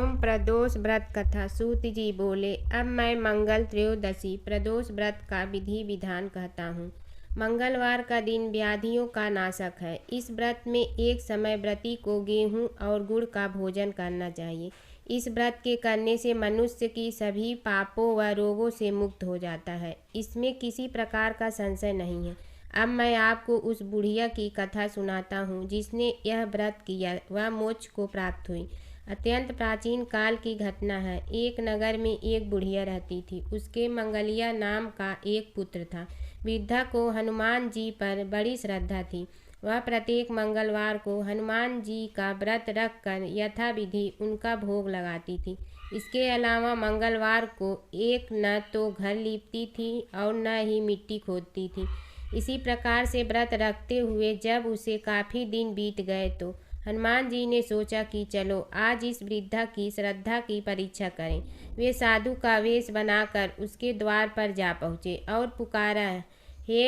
ओम प्रदोष व्रत कथा। सूत जी बोले, अब मैं मंगल त्रयोदशी प्रदोष व्रत का विधि विधान कहता हूँ। मंगलवार का दिन व्याधियों का नाशक है। इस व्रत में एक समय व्रती को गेहूँ और गुड़ का भोजन करना चाहिए। इस व्रत के करने से मनुष्य की सभी पापों व रोगों से मुक्त हो जाता है। इसमें किसी प्रकार का संशय नहीं है। अब मैं आपको उस बुढ़िया की कथा सुनाता हूँ जिसने यह व्रत किया, वह मोक्ष को प्राप्त हुई। अत्यंत प्राचीन काल की घटना है। एक नगर में एक बुढ़िया रहती थी। उसके मंगलिया नाम का एक पुत्र था। वृद्धा को हनुमान जी पर बड़ी श्रद्धा थी। वह प्रत्येक मंगलवार को हनुमान जी का व्रत रखकर यथाविधि उनका भोग लगाती थी। इसके अलावा मंगलवार को एक न तो घर लीपती थी और न ही मिट्टी खोदती थी। इसी प्रकार से व्रत रखते हुए जब उसे काफ़ी दिन बीत गए तो हनुमान जी ने सोचा कि चलो आज इस वृद्धा की श्रद्धा की परीक्षा करें। वे साधु का वेश बनाकर उसके द्वार पर जा पहुँचे और पुकारा, हे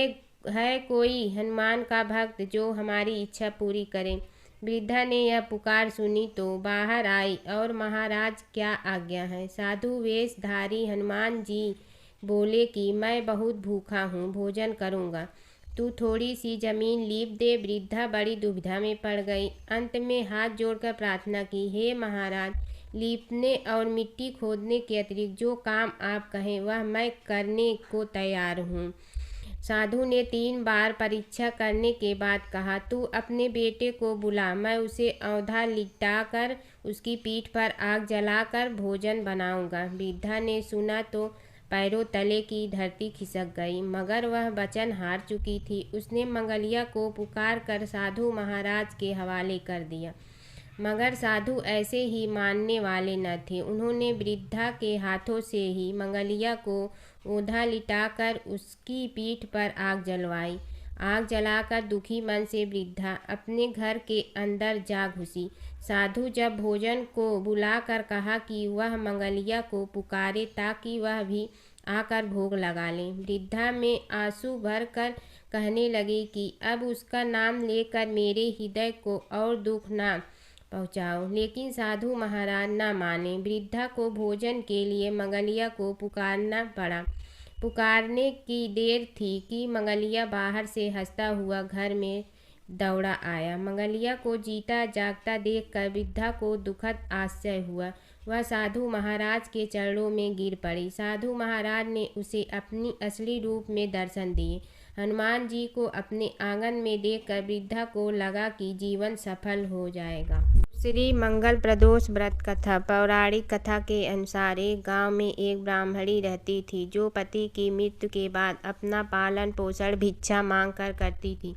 है कोई हनुमान का भक्त जो हमारी इच्छा पूरी करे। वृद्धा ने यह पुकार सुनी तो बाहर आई और महाराज क्या आज्ञा है। साधु वेशधारी हनुमान जी बोले कि मैं बहुत भूखा हूँ, भोजन करूँगा, तू थोड़ी सी जमीन लीप दे। वृद्धा बड़ी दुविधा में पड़ गई। अंत में हाथ जोड़कर प्रार्थना की, हे महाराज, लीपने और मिट्टी खोदने के अतिरिक्त जो काम आप कहें वह मैं करने को तैयार हूँ। साधु ने 3 बार परीक्षा करने के बाद कहा, तू अपने बेटे को बुला, मैं उसे औंधा लिटाकर उसकी पीठ पर आग जलाकर भोजन बनाऊंगा। वृद्धा ने सुना तो पैरों तले की धरती खिसक गई, मगर वह वचन हार चुकी थी। उसने मंगलिया को पुकार कर साधु महाराज के हवाले कर दिया, मगर साधु ऐसे ही मानने वाले न थे। उन्होंने वृद्धा के हाथों से ही मंगलिया को औंधा लिटाकर उसकी पीठ पर आग जलवाई। आग जलाकर दुखी मन से वृद्धा अपने घर के अंदर जा घुसी। साधु जब भोजन को बुलाकर कहा कि वह मंगलिया को पुकारे ताकि वह भी आकर भोग लगा ले। वृद्धा में आंसू भर कर कहने लगी कि अब उसका नाम लेकर मेरे हृदय को और दुख ना पहुँचाओ। लेकिन साधु महाराज न माने। वृद्धा को भोजन के लिए मंगलिया को पुकारना पड़ा। पुकारने की देर थी कि मंगलिया बाहर से हंसता हुआ घर में दौड़ा आया। मंगलिया को जीता जागता देखकर वृद्धा को दुखद आश्चर्य हुआ। वह साधु महाराज के चरणों में गिर पड़ी। साधु महाराज ने उसे अपनी असली रूप में दर्शन दिए। हनुमान जी को अपने आंगन में देखकर वृद्धा को लगा कि जीवन सफल हो जाएगा। श्री मंगल प्रदोष व्रत कथा। पौराणिक कथा के अनुसार एक गांव में एक ब्राह्मणी रहती थी जो पति की मृत्यु के बाद अपना पालन पोषण भिक्षा मांगकर करती थी।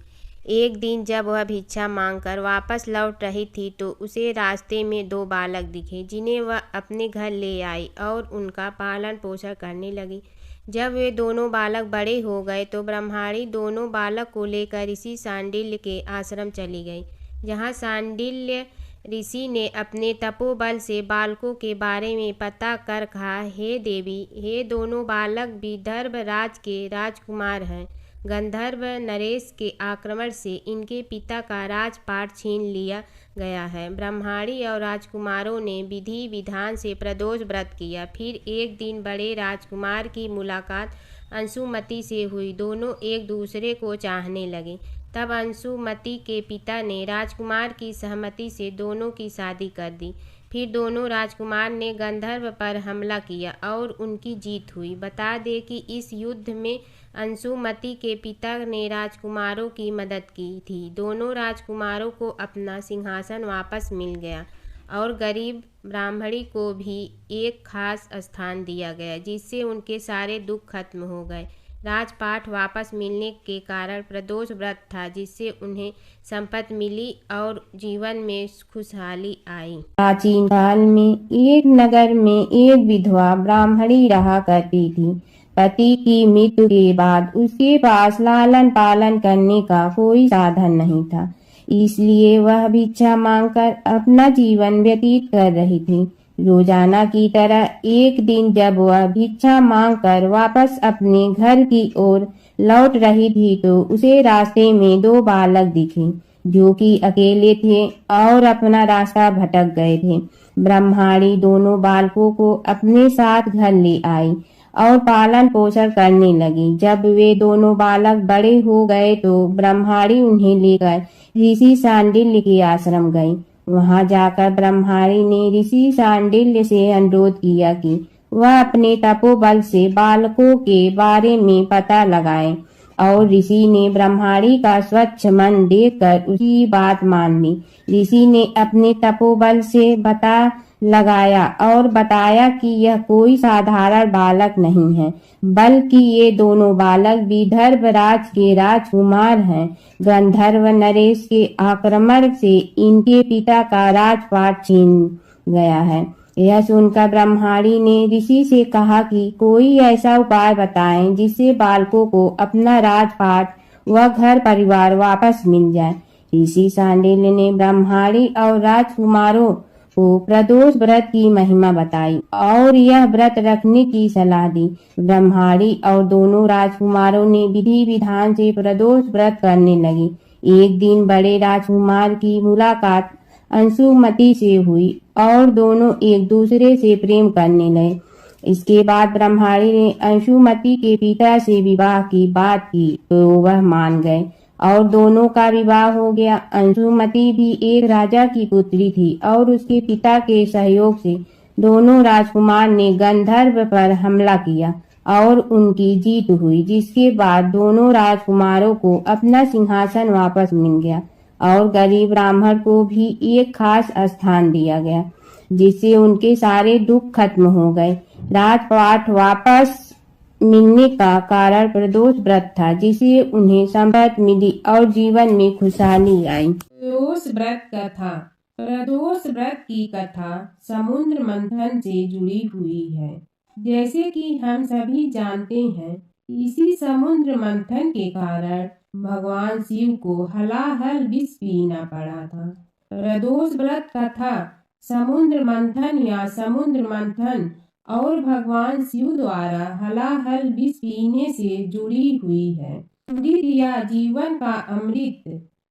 एक दिन जब वह भिक्षा मांगकर वापस लौट रही थी तो उसे रास्ते में 2 बालक दिखे जिन्हें वह अपने घर ले आई और उनका पालन पोषण करने लगी। जब वे दोनों बालक बड़े हो गए तो ब्रह्माणी दोनों बालक को लेकर ऋषि सांडिल्य के आश्रम चली गई, जहाँ सांडिल्य ऋषि ने अपने तपोबल से बालकों के बारे में पता कर कहा, हे देवी, ये दोनों बालक विदर्भ राज के राजकुमार हैं। गंधर्व नरेश के आक्रमण से इनके पिता का राजपाट छीन लिया गया है। ब्रह्माणी और राजकुमारों ने विधि विधान से प्रदोष व्रत किया। फिर एक दिन बड़े राजकुमार की मुलाकात अंशुमति से हुई। दोनों एक दूसरे को चाहने लगे। तब अंशुमति के पिता ने राजकुमार की सहमति से दोनों की शादी कर दी। फिर दोनों राजकुमार ने गंधर्व पर हमला किया और उनकी जीत हुई। बता दें कि इस युद्ध में अंशुमति के पिता ने राजकुमारों की मदद की थी। दोनों राजकुमारों को अपना सिंहासन वापस मिल गया और गरीब ब्राह्मणी को भी एक खास स्थान दिया गया, जिससे उनके सारे दुख खत्म हो गए। राजपाट वापस मिलने के कारण प्रदोष व्रत था, जिससे उन्हें संपत्ति मिली और जीवन में खुशहाली आई। प्राचीन काल में एक नगर में एक विधवा ब्राह्मणी रहा करती थी। पति की मृत्यु के बाद उसके पास लालन पालन करने का कोई साधन नहीं था, इसलिए वह भिक्षा मांगकर अपना जीवन व्यतीत कर रही थी। रोजाना की तरह एक दिन जब वह भिक्षा मांगकर वापस अपने घर की ओर लौट रही थी तो उसे रास्ते में 2 बालक दिखे जो कि अकेले थे और अपना रास्ता भटक गए थे। ब्रह्माणी दोनों बालकों को अपने साथ घर ले आई और पालन पोषण करने लगी। जब वे दोनों बालक बड़े हो गए तो ब्रह्माणी उन्हें लेकर ऋषि शांडिल्य के आश्रम गई। वहां जाकर ब्रह्माणी ने ऋषि शांडिल्य से अनुरोध किया कि वह अपने तपोबल से बालकों के बारे में पता लगाए और ऋषि ने ब्रह्माणी का स्वच्छ मन देखकर उसकी बात मान ली। ऋषि ने अपने तपोबल से पता लगाया और बताया कि यह कोई साधारण बालक नहीं है, बल्कि ये दोनों बालक विदर्भ राज के राजकुमार हैं। गंधर्व नरेश के आक्रमण से इनके पिता का राजपाट छीन गया है। यह सुनकर ब्रह्माणी ने ऋषि से कहा कि कोई ऐसा उपाय बताएं जिससे बालकों को अपना राजपाट व घर परिवार वापस मिल जाए। ऋषि शांडिल्य ने ब्रह्माणी और राजकुमारों को प्रदोष व्रत की महिमा बताई और यह व्रत रखने की सलाह दी। ब्रह्माणी और दोनों राजकुमारों ने विधि विधान से प्रदोष व्रत करने लगी। एक दिन बड़े राजकुमार की मुलाकात अंशुमति से हुई और दोनों एक दूसरे से प्रेम करने लगे। इसके बाद ब्रह्माणी ने अंशुमति के पिता से विवाह की बात की तो वह मान गए और दोनों का विवाह हो गया। अंशुमति भी एक राजा की पुत्री थी और उसके पिता के सहयोग से दोनों राजकुमार ने गंधर्व पर हमला किया और उनकी जीत हुई, जिसके बाद दोनों राजकुमारों को अपना सिंहासन वापस मिल गया और गरीब ब्राह्मण को भी एक खास स्थान दिया गया, जिससे उनके सारे दुख खत्म हो गए। राजपाट वापस मिलने का कारण प्रदोष व्रत था, जिसे उन्हें संपत्ति मिली और जीवन में खुशहाली आई। प्रदोष व्रत कथा। प्रदोष व्रत की कथा समुद्र मंथन से जुड़ी हुई है। जैसे कि हम सभी जानते हैं, इसी समुद्र मंथन के कारण भगवान शिव को हलाहल विष पीना पड़ा था। प्रदोष व्रत कथा समुद्र मंथन या समुद्र मंथन और भगवान शिव द्वारा हलाहल विष पीने से जुड़ी हुई है। अमृत या जीवन का अमृत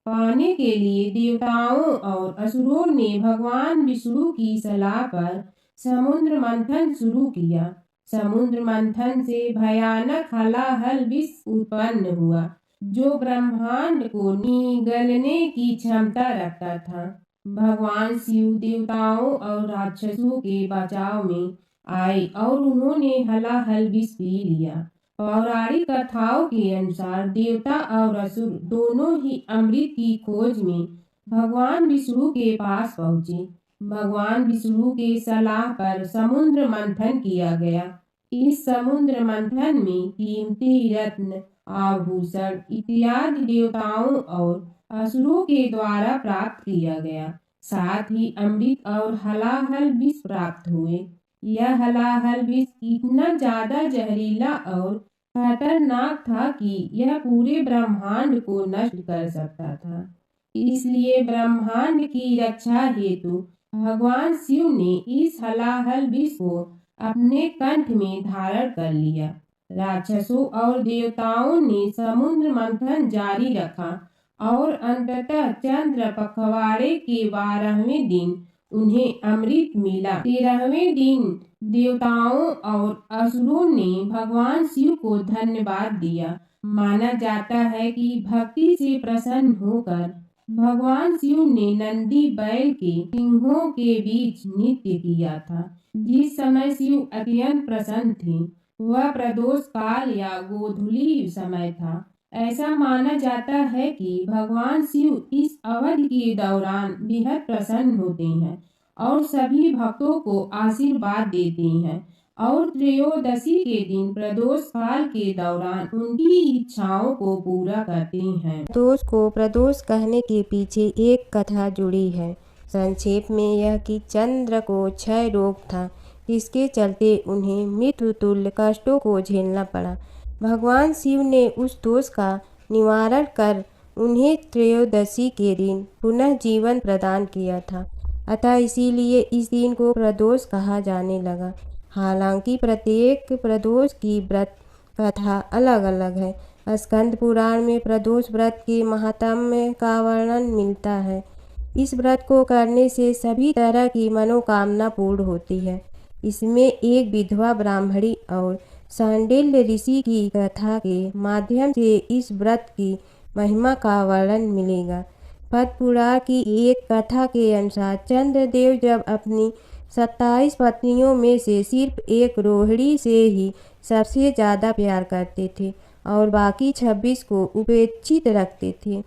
पाने के लिए देवताओं और असुरों ने भगवान विष्णु की सलाह पर समुद्र मंथन शुरू किया। समुद्र मंथन से भयानक हलाहल विष उत्पन्न हुआ, जो ब्रह्मांड को निगलने की क्षमता रखता था। भगवान शिव देवताओं और राक्षसों के बचाव में आए और उन्होंने हलाहल विष पी लिया। पौराणिक कथाओं के अनुसार देवता और असुर दोनों ही अमृत की खोज में भगवान विष्णु के पास पहुँचे। भगवान विष्णु के सलाह पर समुद्र मंथन किया गया। इस समुद्र मंथन में कीमती रत्न, आभूषण इत्यादि देवताओं और असुरों के द्वारा प्राप्त किया गया। साथ ही अमृत और हलाहल विष प्राप्त हुए। यह हलाहल विष इतना ज्यादा जहरीला और खतरनाक था कि यह पूरे ब्रह्मांड को नष्ट कर सकता था। इसलिए ब्रह्मांड की रक्षा हेतु भगवान शिव ने इस हलाहल विष को अपने कंठ में धारण कर लिया। राक्षसों और देवताओं ने समुद्र मंथन जारी रखा और अंततः चंद्र पखवाड़े के 12वें दिन उन्हें अमृत मिला। 13वें दिन देवताओं और असुरों ने भगवान शिव को धन्यवाद दिया। माना जाता है कि भक्ति से प्रसन्न होकर भगवान शिव ने नंदी बैल के सिंहों के बीच नृत्य किया था। जिस समय शिव अत्यंत प्रसन्न थे, वह प्रदोष काल या गोधूली समय था। ऐसा माना जाता है कि भगवान शिव इस अवधि के दौरान बेहद प्रसन्न होते हैं और सभी भक्तों को आशीर्वाद देते हैं और त्रयोदशी के दिन प्रदोष काल के दौरान उनकी इच्छाओं को पूरा करते हैं। प्रदोष को प्रदोष कहने के पीछे एक कथा जुड़ी है। संक्षेप में यह कि चंद्र को क्षय रोग था, जिसके चलते उन्हें मृत्यु तुल्य कष्टों को झेलना पड़ा। भगवान शिव ने उस दोष का निवारण कर उन्हें त्रयोदशी के दिन पुनः जीवन प्रदान किया था। अतः इसीलिए इस दिन को प्रदोष कहा जाने लगा। हालांकि प्रत्येक प्रदोष की व्रत कथा अलग अलग है। स्कंद पुराण में प्रदोष व्रत के महात्म्य का वर्णन मिलता है। इस व्रत को करने से सभी तरह की मनोकामना पूर्ण होती है। इसमें एक विधवा ब्राह्मणी और शांडिल्य ऋषि की कथा के माध्यम से इस व्रत की महिमा का वर्णन मिलेगा। पद्म पुराण की एक कथा के अनुसार चंद्रदेव जब अपनी 27 पत्नियों में से सिर्फ एक रोहिणी से ही सबसे ज़्यादा प्यार करते थे और बाकी 26 को उपेक्षित रखते थे,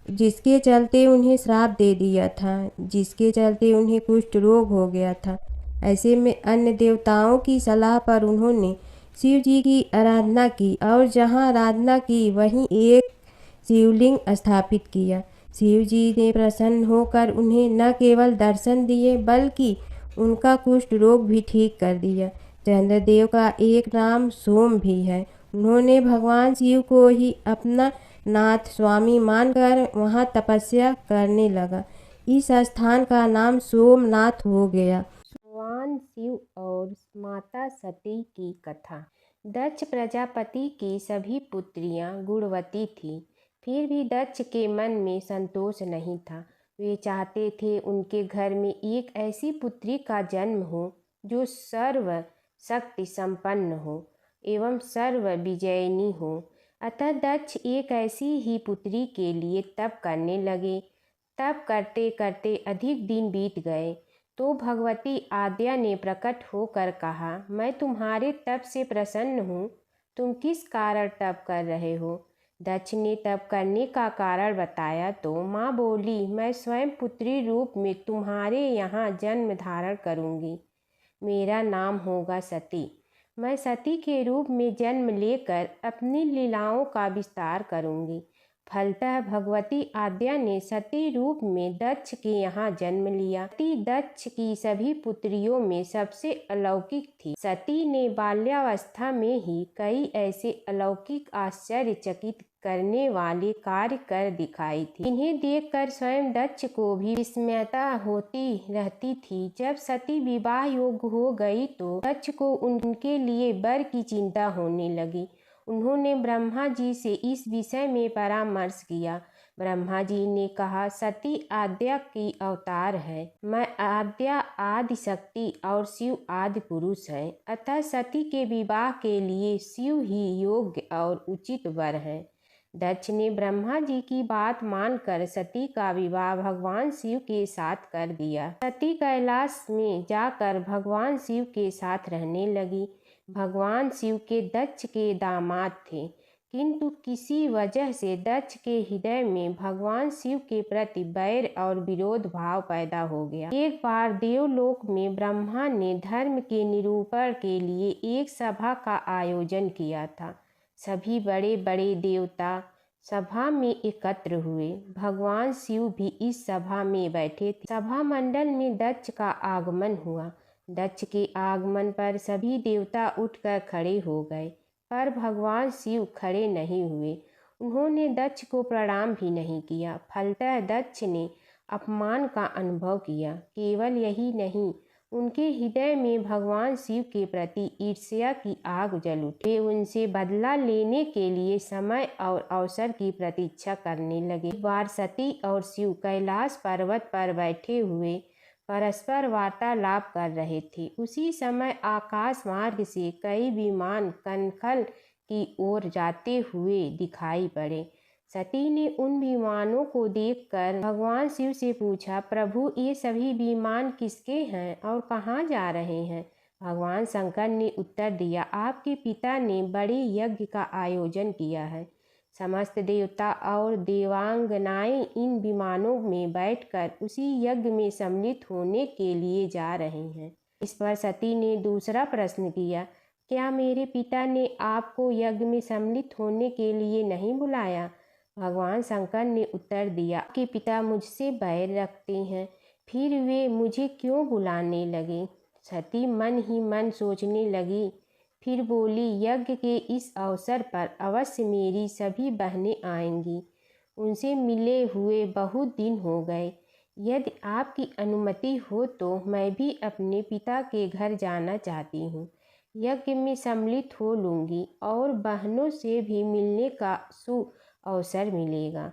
जिसके चलते उन्हें श्राप दे दिया था, जिसके चलते उन्हें कुष्ठ रोग हो गया था। ऐसे में अन्य देवताओं की सलाह पर उन्होंने शिव जी की आराधना की और जहाँ आराधना की वहीं एक शिवलिंग स्थापित किया। शिव जी ने प्रसन्न होकर उन्हें न केवल दर्शन दिए बल्कि उनका कुष्ठ रोग भी ठीक कर दिया। चंद्रदेव का एक नाम सोम भी है। उन्होंने भगवान शिव को ही अपना नाथ स्वामी मानकर वहाँ तपस्या करने लगा। इस स्थान का नाम सोमनाथ हो गया। भगवान शिव और माता सती की कथा। दक्ष प्रजापति की सभी पुत्रियां गुणवती थीं, फिर भी दक्ष के मन में संतोष नहीं था। वे चाहते थे उनके घर में एक ऐसी पुत्री का जन्म हो जो सर्व शक्ति संपन्न हो एवं सर्व विजयिनी हो। अतः दक्ष एक ऐसी ही पुत्री के लिए तप करने लगे। तप करते करते अधिक दिन बीत गए तो भगवती आद्या ने प्रकट होकर कहा, मैं तुम्हारे तप से प्रसन्न हूँ। तुम किस कारण तप कर रहे हो? दक्ष ने तप करने का कारण बताया तो माँ बोली, मैं स्वयं पुत्री रूप में तुम्हारे यहाँ जन्म धारण करूँगी। मेरा नाम होगा सती। मैं सती के रूप में जन्म लेकर अपनी लीलाओं का विस्तार करूँगी। फलतः भगवती आद्या ने सती रूप में दक्ष के यहाँ जन्म लिया। सती दक्ष की सभी पुत्रियों में सबसे अलौकिक थी। सती ने बाल्यावस्था में ही कई ऐसे अलौकिक आश्चर्यचकित करने वाले कार्य कर दिखाई थी। इन्हें देखकर स्वयं दक्ष को भी विस्मयता होती रहती थी। जब सती विवाह योग्य हो गई तो दक्ष को उनके लिए वर की चिंता होने लगी। उन्होंने ब्रह्मा जी से इस विषय में परामर्श किया। ब्रह्मा जी ने कहा, सती आद्या की अवतार है। मैं आद्या आदि शक्ति और शिव आदि पुरुष है। अतः सती के विवाह के लिए शिव ही योग्य और उचित वर है। दक्ष ने ब्रह्मा जी की बात मानकर सती का विवाह भगवान शिव के साथ कर दिया। सती कैलाश में जाकर भगवान शिव के साथ रहने लगी। भगवान शिव के दक्ष के दामाद थे, किंतु किसी वजह से दक्ष के हृदय में भगवान शिव के प्रति बैर और विरोध भाव पैदा हो गया। एक बार देवलोक में ब्रह्मा ने धर्म के निरूपण के लिए एक सभा का आयोजन किया था। सभी बड़े बड़े देवता सभा में एकत्र हुए। भगवान शिव भी इस सभा में बैठे थे। सभा मंडल में दक्ष का आगमन हुआ। दक्ष के आगमन पर सभी देवता उठकर खड़े हो गए, पर भगवान शिव खड़े नहीं हुए। उन्होंने दक्ष को प्रणाम भी नहीं किया। फलतः दक्ष ने अपमान का अनुभव किया। केवल यही नहीं, उनके हृदय में भगवान शिव के प्रति ईर्ष्या की आग जल उठी। वे उनसे बदला लेने के लिए समय और अवसर की प्रतीक्षा करने लगे। एक बार सती और शिव कैलाश पर्वत पर बैठे हुए परस्पर वार्तालाप कर रहे थे। उसी समय आकाश मार्ग से कई विमान कनखल की ओर जाते हुए दिखाई पड़े। सती ने उन विमानों को देखकर भगवान शिव से पूछा, प्रभु ये सभी विमान किसके हैं और कहाँ जा रहे हैं? भगवान शंकर ने उत्तर दिया, आपके पिता ने बड़े यज्ञ का आयोजन किया है। समस्त देवता और देवांगनाएं इन विमानों में बैठकर उसी यज्ञ में सम्मिलित होने के लिए जा रहे हैं। इस पर सती ने दूसरा प्रश्न किया, क्या मेरे पिता ने आपको यज्ञ में सम्मिलित होने के लिए नहीं बुलाया? भगवान शंकर ने उत्तर दिया, आपके पिता मुझसे बैर रखते हैं, फिर वे मुझे क्यों बुलाने लगे? सती मन ही मन सोचने लगी, फिर बोली, यज्ञ के इस अवसर पर अवश्य मेरी सभी बहनें आएंगी। उनसे मिले हुए बहुत दिन हो गए। यदि आपकी अनुमति हो तो मैं भी अपने पिता के घर जाना चाहती हूँ। यज्ञ में सम्मिलित हो लूँगी और बहनों से भी मिलने का अवसर मिलेगा।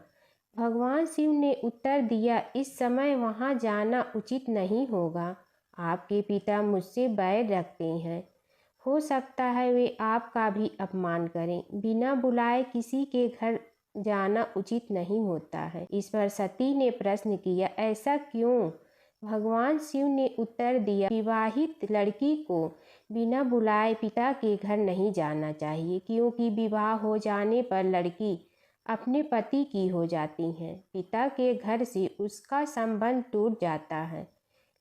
भगवान शिव ने उत्तर दिया, इस समय वहाँ जाना उचित नहीं होगा। आपके पिता मुझसे बैर रखते हैं। हो सकता है वे आपका भी अपमान करें। बिना बुलाए किसी के घर जाना उचित नहीं होता है। इस पर सती ने प्रश्न किया, ऐसा क्यों? भगवान शिव ने उत्तर दिया, विवाहित लड़की को बिना बुलाए पिता के घर नहीं जाना चाहिए, क्योंकि विवाह हो जाने पर लड़की अपने पति की हो जाती है। पिता के घर से उसका संबंध टूट जाता है।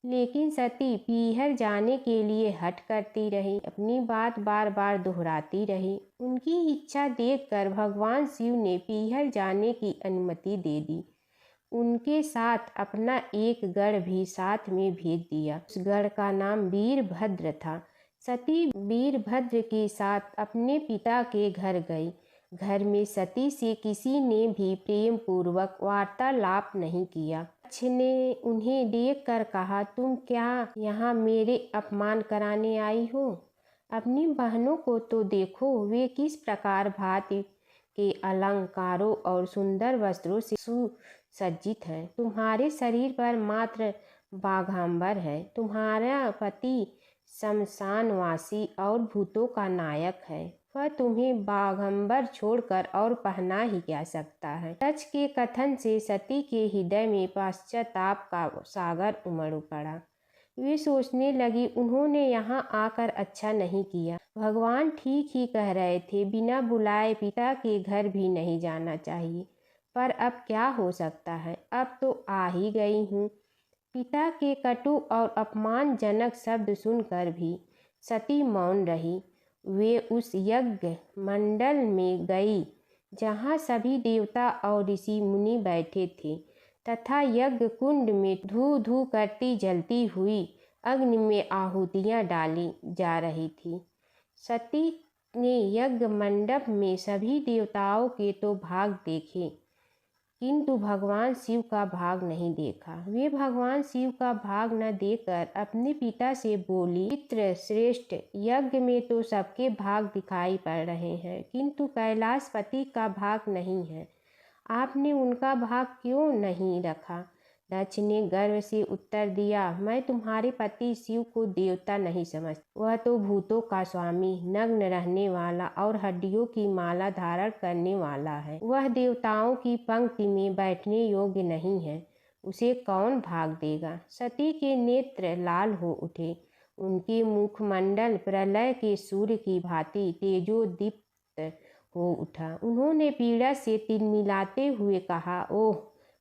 लेकिन सती पीहर जाने के लिए हठ करती रही, अपनी बात बार बार दोहराती रही। उनकी इच्छा देखकर भगवान शिव ने पीहर जाने की अनुमति दे दी। उनके साथ अपना एक गढ़ भी साथ में भेज दिया। उस गढ़ का नाम वीरभद्र था। सती वीरभद्र के साथ अपने पिता के घर गई। घर में सती से किसी ने भी प्रेम पूर्वक वार्तालाप नहीं किया। दक्ष ने उन्हें देखकर कहा, तुम क्या यहाँ मेरे अपमान कराने आई हो? अपनी बहनों को तो देखो, वे किस प्रकार भांति के अलंकारों और सुंदर वस्त्रों से सुसज्जित हैं। तुम्हारे शरीर पर मात्र बाघांबर है। तुम्हारा पति शमशानवासी और भूतों का नायक है। वह तुम्हें बाघंबर छोड़कर और पहना ही क्या सकता है। दक्ष के कथन से सती के हृदय में पश्चाताप का सागर उमड़ पड़ा। वे सोचने लगी, उन्होंने यहाँ आकर अच्छा नहीं किया। भगवान ठीक ही कह रहे थे, बिना बुलाए पिता के घर भी नहीं जाना चाहिए। पर अब क्या हो सकता है, अब तो आ ही गई हूँ। पिता के कटु और अपमानजनक शब्द सुनकर भी सती मौन रही। वे उस यज्ञ मंडल में गई जहाँ सभी देवता और ऋषि मुनि बैठे थे, तथा यज्ञ कुंड में धू धू करती जलती हुई अग्नि में आहुतियाँ डाली जा रही थी। सती ने यज्ञ मंडप में सभी देवताओं के तो भाग देखे, किंतु भगवान शिव का भाग नहीं देखा। वे भगवान शिव का भाग न देखकर अपने पिता से बोली, पितृ श्रेष्ठ, यज्ञ में तो सबके भाग दिखाई पड़ रहे हैं, किंतु कैलाशपति का भाग नहीं है। आपने उनका भाग क्यों नहीं रखा? दक्ष ने गर्व से उत्तर दिया, मैं तुम्हारे पति शिव को देवता नहीं समझता। वह तो भूतों का स्वामी, नग्न रहने वाला और हड्डियों की माला धारण करने वाला है। वह देवताओं की पंक्ति में बैठने योग्य नहीं है। उसे कौन भाग देगा? सती के नेत्र लाल हो उठे। उनके मुखमंडल प्रलय के सूर्य की भांति तेजोदीप्त हो उठा। उन्होंने पीड़ा से तिलमिलाते हुए कहा, ओह,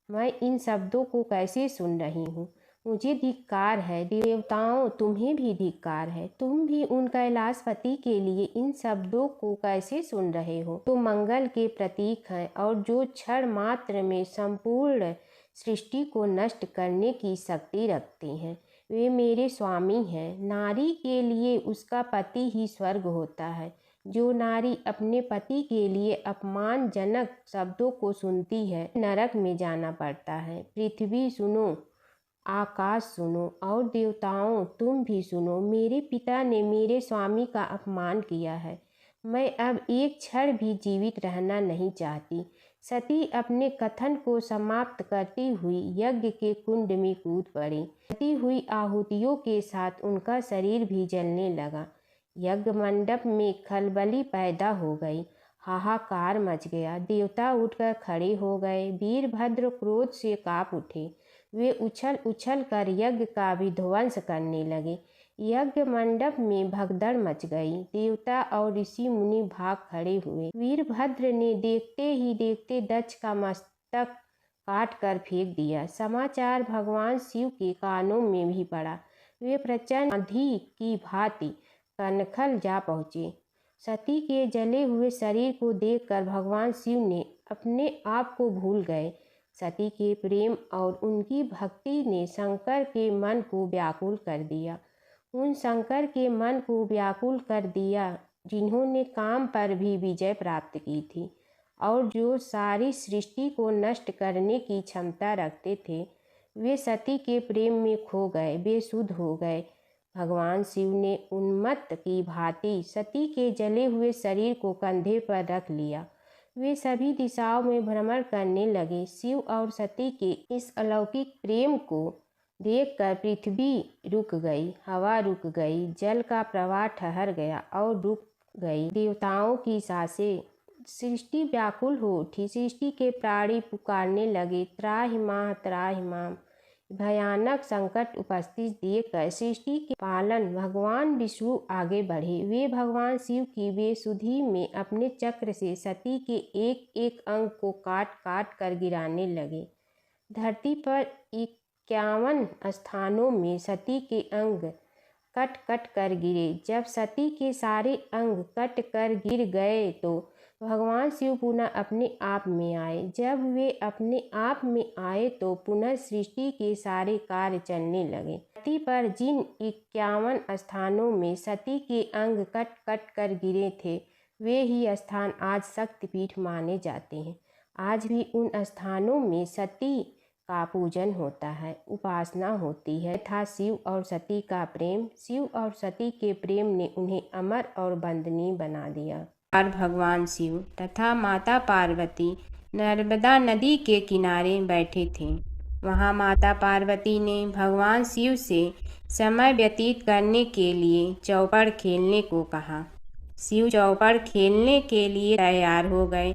मैं इन शब्दों को कैसे सुन रही हूँ। मुझे धिक्कार है। देवताओं, तुम्हें भी धिक्कार है। तुम भी उन कैलाशपति के लिए इन शब्दों को कैसे सुन रहे हो? तो मंगल के प्रतीक हैं और जो क्षण मात्र में संपूर्ण सृष्टि को नष्ट करने की शक्ति रखते हैं। वे मेरे स्वामी हैं। नारी के लिए उसका पति ही स्वर्ग होता है। जो नारी अपने पति के लिए अपमानजनक शब्दों को सुनती है, नरक में जाना पड़ता है। पृथ्वी सुनो, आकाश सुनो और देवताओं तुम भी सुनो। मेरे पिता ने मेरे स्वामी का अपमान किया है। मैं अब एक क्षण भी जीवित रहना नहीं चाहती। सती अपने कथन को समाप्त करती हुई यज्ञ के कुंड में कूद पड़ी। जलती हुई आहुतियों के साथ उनका शरीर भी जलने लगा। यज्ञ मंडप में खलबली पैदा हो गई। हाहाकार मच गया। देवता उठकर खड़े हो गए। वीरभद्र क्रोध से कांप उठे। वे उछल उछल कर यज्ञ का विध्वंस करने लगे। यज्ञ मंडप में भगदड़ मच गई। देवता और ऋषि मुनि भाग खड़े हुए। वीरभद्र ने देखते ही देखते दक्ष का मस्तक काट कर फेंक दिया। समाचार भगवान शिव के कानों में भी पड़ा। वे प्रचंड आंधी की भांति कनखल जा पहुँचे। सती के जले हुए शरीर को देखकर भगवान शिव ने अपने आप को भूल गए। सती के प्रेम और उनकी भक्ति ने शंकर के मन को व्याकुल कर दिया। उन शंकर के मन को व्याकुल कर दिया जिन्होंने काम पर भी विजय प्राप्त की थी और जो सारी सृष्टि को नष्ट करने की क्षमता रखते थे। वे सती के प्रेम में खो गए, बेसुध हो गए। भगवान शिव ने उन्मत्त की भांति सती के जले हुए शरीर को कंधे पर रख लिया। वे सभी दिशाओं में भ्रमण करने लगे। शिव और सती के इस अलौकिक प्रेम को देखकर पृथ्वी रुक गई, हवा रुक गई, जल का प्रवाह ठहर गया और रुक गई। देवताओं की सांसें, सृष्टि व्याकुल हो उठी। सृष्टि के प्राणी पुकारने लगे, त्राहि मां त्राहि मां। भयानक संकट उपस्थित देखकर सृष्टि के पालन भगवान विष्णु आगे बढ़े। वे भगवान शिव की बेसुधी में अपने चक्र से सती के एक एक अंग को काट काट कर गिराने लगे। धरती पर 51 स्थानों में सती के अंग कट कट कर गिरे। जब सती के सारे अंग कट कर गिर गए तो भगवान शिव पुनः अपने आप में आए। जब वे अपने आप में आए तो पुनः सृष्टि के सारे कार्य चलने लगे। धरती पर जिन 51 स्थानों में सती के अंग कट कट कर गिरे थे, वे ही स्थान आज शक्तिपीठ माने जाते हैं। आज भी उन स्थानों में सती का पूजन होता है, उपासना होती है तथा शिव और सती का प्रेम, शिव और सती के प्रेम ने उन्हें अमर और वंदनीय बना दिया। और भगवान शिव तथा माता पार्वती नर्मदा नदी के किनारे बैठे थे। वहाँ माता पार्वती ने भगवान शिव से समय व्यतीत करने के लिए चौपड़ खेलने को कहा। शिव चौपड़ खेलने के लिए तैयार हो गए,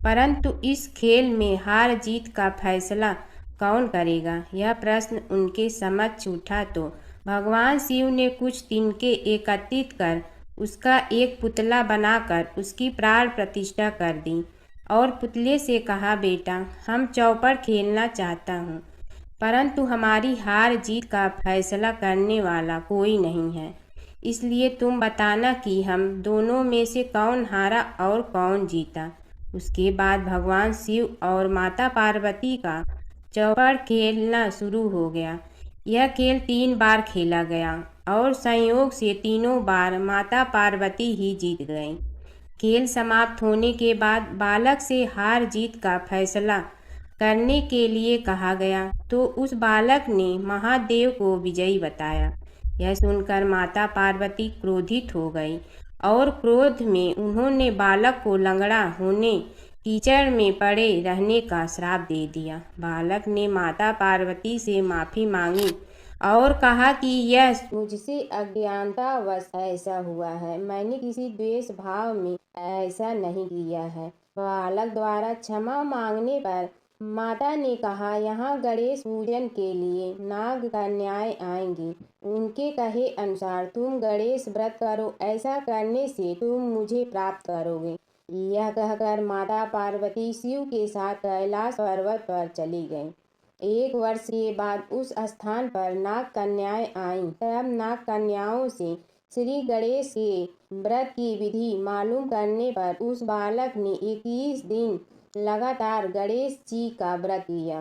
परंतु इस खेल में हार जीत का फैसला कौन करेगा, यह प्रश्न उनके समक्ष उठा तो भगवान शिव ने कुछ तिनके एकत्रित कर उसका एक पुतला बनाकर उसकी प्राण प्रतिष्ठा कर दी और पुतले से कहा, बेटा, हम चौपड़ खेलना चाहता हूँ, परंतु हमारी हार जीत का फैसला करने वाला कोई नहीं है, इसलिए तुम बताना कि हम दोनों में से कौन हारा और कौन जीता। उसके बाद भगवान शिव और माता पार्वती का चौपड़ खेलना शुरू हो गया। यह खेल 3 बार खेला गया और संयोग से तीनों बार माता पार्वती ही जीत गईं। खेल समाप्त होने के बाद बालक से हार जीत का फैसला करने के लिए कहा गया तो उस बालक ने महादेव को विजयी बताया। यह सुनकर माता पार्वती क्रोधित हो गई और क्रोध में उन्होंने बालक को लंगड़ा होने, कीचड़ में पड़े रहने का श्राप दे दिया। बालक ने माता पार्वती से माफ़ी मांगी और कहा कि यह मुझसे अज्ञानतावश ऐसा हुआ है, मैंने किसी द्वेष भाव में ऐसा नहीं किया है। बालक द्वारा क्षमा मांगने पर माता ने कहा, यहाँ गणेश पूजन के लिए नाग कन्याएं आएंगी, उनके कहे अनुसार तुम गणेश व्रत करो, ऐसा करने से तुम मुझे प्राप्त करोगे। यह कहकर माता पार्वती शिव के साथ कैलाश पर्वत पर चली गईं। 1 वर्ष के बाद उस स्थान पर नाग कन्याएं आईं। तब नाग कन्याओं से श्री गणेश के व्रत की विधि मालूम करने पर उस बालक ने 21 दिन लगातार गणेश जी का व्रत किया।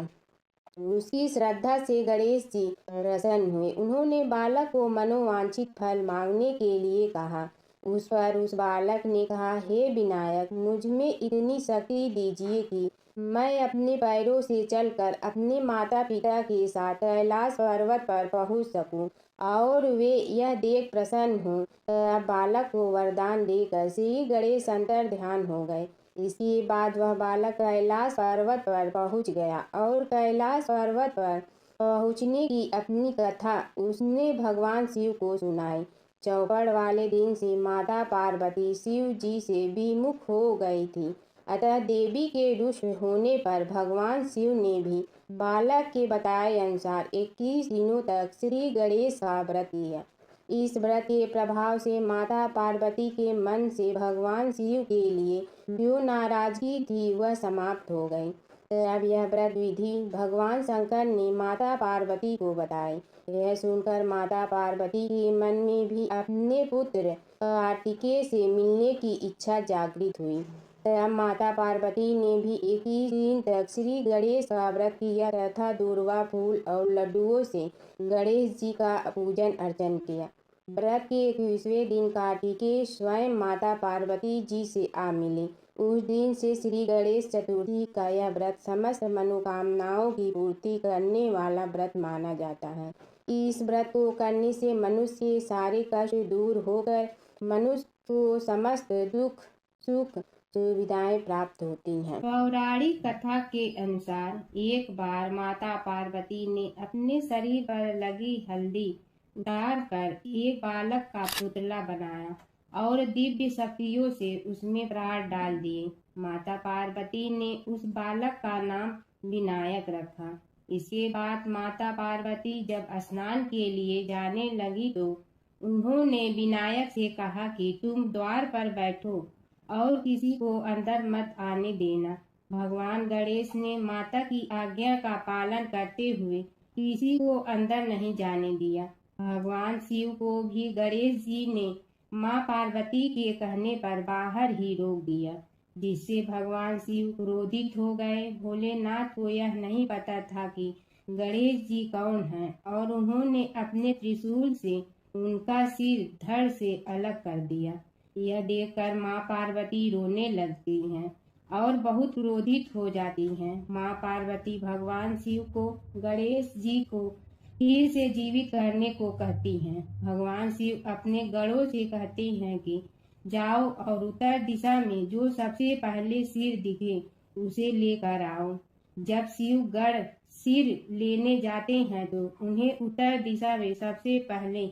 उसकी श्रद्धा से गणेश जी प्रसन्न हुए। उन्होंने बालक को मनोवांछित फल मांगने के लिए कहा। उस पर उस बालक ने कहा, हे विनायक, मुझ में इतनी शक्ति दीजिए कि मैं अपने पैरों से चलकर अपने माता पिता के साथ कैलाश पर्वत पर पहुंच सकूं और वे यह देख प्रसन्न हों। तब बालक को वरदान देकर श्री गणेश अंतर ध्यान हो गए। इसके बाद वह बालक कैलाश पर्वत पर पहुंच गया और कैलाश पर्वत पर पहुंचने की अपनी कथा उसने भगवान शिव को सुनाई। चौपड़ वाले दिन से माता पार्वती शिव जी से विमुख हो गई थी, अतः देवी के रुष्ट होने पर भगवान शिव ने भी बालक के बताए अनुसार 21 दिनों तक श्री गणेश का व्रत किया। इस व्रत के प्रभाव से माता पार्वती के मन से भगवान शिव के लिए जो नाराजगी थी वह समाप्त हो गई। अब यह व्रत विधि भगवान शंकर ने माता पार्वती को बताई। यह सुनकर माता पार्वती के मन में भी अपने पुत्र कार्तिकेय से मिलने की इच्छा जागृत हुई। तब माता पार्वती ने भी 21 दिन तक श्री गणेश का व्रत किया तथा दूर्वा फूल और लड्डुओं से गणेश जी का पूजन अर्चन किया। व्रत के 21वें दिन कार्तिकेय स्वयं माता पार्वती जी से आ मिले। उस दिन से श्री गणेश चतुर्थी का यह व्रत समस्त मनोकामनाओं की पूर्ति करने वाला व्रत माना जाता है। इस व्रत को करने से मनुष्य के सारे कष्ट दूर होकर मनुष्य को समस्त दुख सुख सुविधाएं प्राप्त होती हैं। पौराणिक कथा के अनुसार एक बार माता पार्वती ने अपने शरीर पर लगी हल्दी उतार कर एक बालक का पुतला बनाया और दिव्य शक्तियों से उसमें प्राण डाल दिए। माता पार्वती ने उस बालक का नाम विनायक रखा। इसके बाद माता पार्वती जब स्नान के लिए जाने लगी तो उन्होंने विनायक से कहा कि तुम द्वार पर बैठो और किसी को अंदर मत आने देना। भगवान गणेश ने माता की आज्ञा का पालन करते हुए किसी को अंदर नहीं जाने दिया। भगवान शिव को भी गणेश जी ने माँ पार्वती के कहने पर बाहर ही रोक दिया, जिससे भगवान शिव क्रोधित हो गए। भोलेनाथ को यह नहीं पता था कि गणेश जी कौन हैं और उन्होंने अपने त्रिशूल से उनका सिर धड़ से अलग कर दिया। यह देखकर माँ पार्वती रोने लगती हैं और बहुत क्रोधित हो जाती हैं। माँ पार्वती भगवान शिव को गणेश जी को फिर से जीवित करने को कहती हैं। भगवान शिव अपने गणों से कहते हैं कि जाओ और उत्तर दिशा में जो सबसे पहले सिर दिखे उसे लेकर आओ। जब शिव गण सिर लेने जाते हैं तो उन्हें उत्तर दिशा में सबसे पहले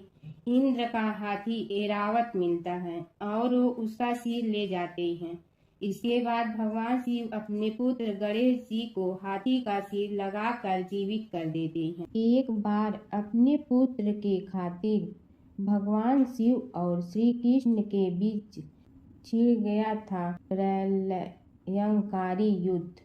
इंद्र का हाथी ऐरावत मिलता है और वो उसका सिर ले जाते हैं। इसके बाद भगवान शिव अपने पुत्र गणेश जी को हाथी का सिर लगाकर जीवित कर देते हैं। एक बार अपने पुत्र के खातिर भगवान शिव और श्री कृष्ण के बीच छिड़ गया था प्रलयंकारी युद्ध।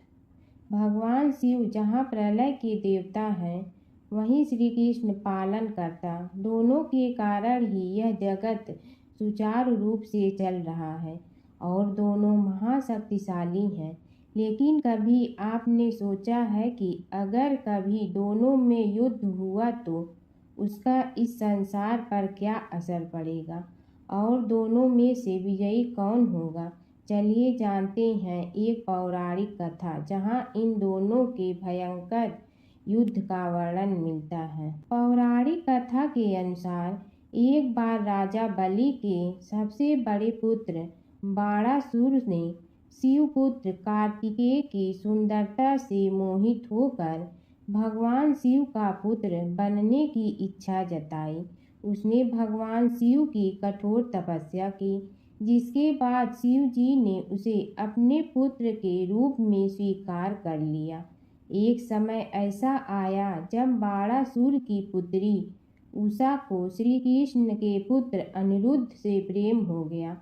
भगवान शिव जहाँ प्रलय के देवता हैं वहीं श्री कृष्ण पालन करता। दोनों के कारण ही यह जगत सुचारू रूप से चल रहा है और दोनों महाशक्तिशाली हैं। लेकिन कभी आपने सोचा है कि अगर कभी दोनों में युद्ध हुआ तो उसका इस संसार पर क्या असर पड़ेगा और दोनों में से विजयी कौन होगा? चलिए जानते हैं एक पौराणिक कथा जहां इन दोनों के भयंकर युद्ध का वर्णन मिलता है। पौराणिक कथा के अनुसार एक बार राजा बलि के सबसे बड़े पुत्र बाणासुर ने शिवपुत्र कार्तिकेय की सुंदरता से मोहित होकर भगवान शिव का पुत्र बनने की इच्छा जताई। उसने भगवान शिव की कठोर तपस्या की, जिसके बाद शिव जी ने उसे अपने पुत्र के रूप में स्वीकार कर लिया। एक समय ऐसा आया जब बाणासुर की पुत्री उषा को श्री कृष्ण के पुत्र अनिरुद्ध से प्रेम हो गया।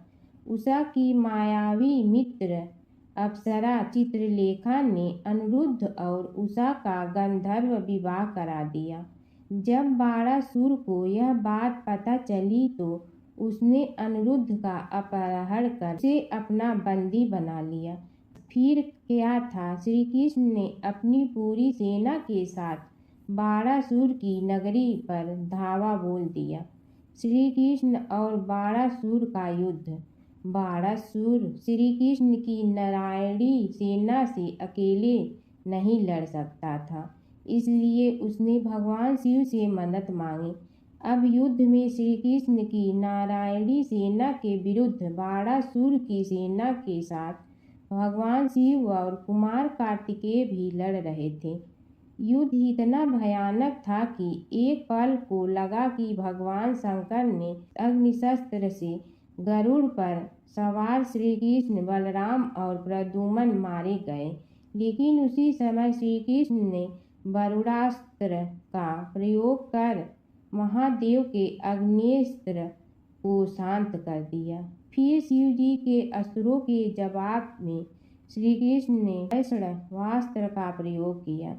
उषा की मायावी मित्र अप्सरा चित्रलेखा ने अनिरुद्ध और उषा का गंधर्व विवाह करा दिया। जब बाणासुर को यह बात पता चली तो उसने अनिरुद्ध का अपहरण कर उसे अपना बंदी बना लिया। फिर क्या था, श्री कृष्ण ने अपनी पूरी सेना के साथ बाणासुर की नगरी पर धावा बोल दिया। श्री कृष्ण और बाणासुर का युद्ध। बाणासुर श्री कृष्ण की नारायणी सेना से अकेले नहीं लड़ सकता था, इसलिए उसने भगवान शिव से मदद मांगी। अब युद्ध में श्री कृष्ण की नारायणी सेना के विरुद्ध बाणासुर की सेना के साथ भगवान शिव और कुमार कार्तिकेय भी लड़ रहे थे। युद्ध इतना भयानक था कि एक पल को लगा कि भगवान शंकर ने अग्निशस्त्र से गरुड़ पर सवार श्री कृष्ण, बलराम और प्रद्युम्न मारे गए। लेकिन उसी समय श्री कृष्ण ने वरुणास्त्र का प्रयोग कर महादेव के अग्नेस्त्र को शांत कर दिया। फिर शिव जी के अस्त्रों के जवाब में श्री कृष्ण ने वैष्णवास्त्र का प्रयोग किया,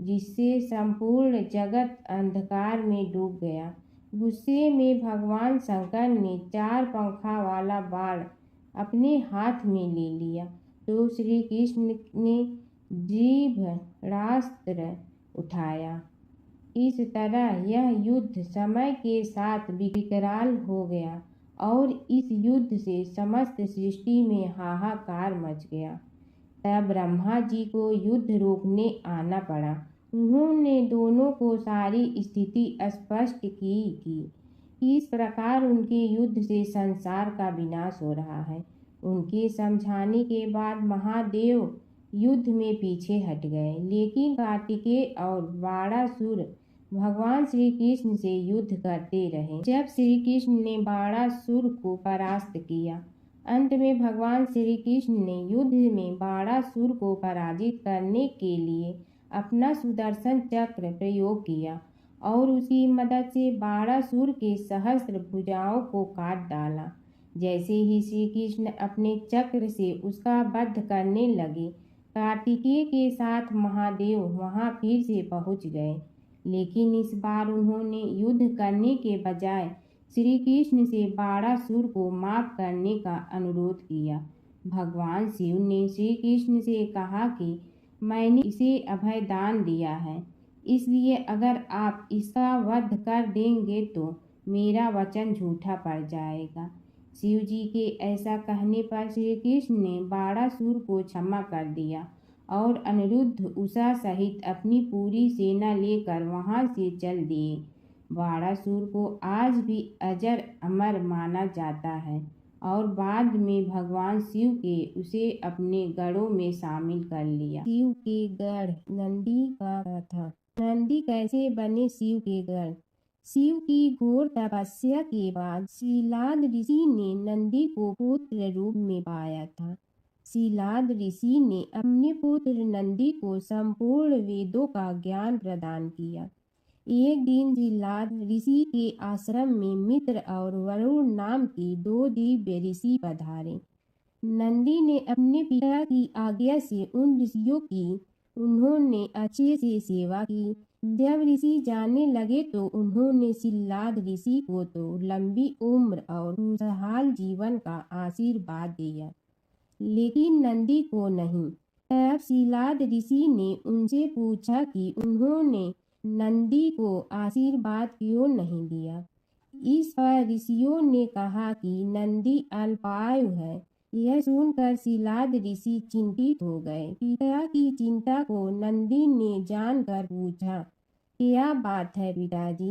जिससे संपूर्ण जगत अंधकार में डूब गया। गुस्से में भगवान शंकर ने 4 पंखा वाला बाण अपने हाथ में ले लिया तो श्री कृष्ण ने जीभरास्त्र उठाया। इस तरह यह युद्ध समय के साथ विकराल हो गया और इस युद्ध से समस्त सृष्टि में हाहाकार मच गया। तब ब्रह्मा जी को युद्ध रोकने आना पड़ा। उन्होंने दोनों को सारी स्थिति स्पष्ट की कि किस प्रकार उनके युद्ध से संसार का विनाश हो रहा है। उनके समझाने के बाद महादेव युद्ध में पीछे हट गए, लेकिन कार्तिकेय और बाणासुर भगवान श्री कृष्ण से युद्ध करते रहे। जब श्री कृष्ण ने बाणासुर को परास्त किया, अंत में भगवान श्री कृष्ण ने युद्ध में बाणासुर को पराजित करने के लिए अपना सुदर्शन चक्र प्रयोग किया और उसकी मदद से बाणासुर के सहस्त्र भुजाओं को काट डाला। जैसे ही श्री कृष्ण अपने चक्र से उसका वध करने लगे, कार्तिकेय के साथ महादेव वहां फिर से पहुंच गए, लेकिन इस बार उन्होंने युद्ध करने के बजाय श्री कृष्ण से बाणासुर को माफ करने का अनुरोध किया। भगवान शिव ने श्री कृष्ण से कहा कि मैंने इसे अभय दान दिया है, इसलिए अगर आप इसका वध कर देंगे तो मेरा वचन झूठा पड़ जाएगा। शिव जी के ऐसा कहने पर श्री कृष्ण ने बाणासुर को क्षमा कर दिया और अनिरुद्ध, उषा सहित अपनी पूरी सेना लेकर वहां से चल दिए। बाणासुर को आज भी अजर अमर माना जाता है और बाद में भगवान शिव के उसे अपने गढ़ों में शामिल कर लिया। शिव के गढ़ नंदी का कथा। नंदी कैसे बने शिव के गढ़? शिव की घोर तपस्या के बाद शीलाद ऋषि ने नंदी को पुत्र रूप में पाया था। शीलाद ऋषि ने अपने पुत्र नंदी को संपूर्ण वेदों का ज्ञान प्रदान किया। एक दिन शीलाद ऋषि के आश्रम में मित्र और वरुण नाम के 2 दिव्य ऋषि पधारे। नंदी ने अपने पिता की आज्ञा से उन ऋषियों की उन्होंने अच्छे से सेवा की। जब ऋषि जाने लगे तो उन्होंने शीलाद ऋषि को तो लंबी उम्र और खुशहाल जीवन का आशीर्वाद दिया, लेकिन नंदी को नहीं। तब शीलाद ऋषि ने उनसे पूछा कि उन्होंने नंदी को आशीर्वाद क्यों नहीं दिया। इस पर ऋषियों ने कहा कि नंदी अल्पायु है। यह सुनकर शीलाद ऋषि चिंतित हो गए। पिता की चिंता को नंदी ने जानकर पूछा, क्या बात है पिताजी?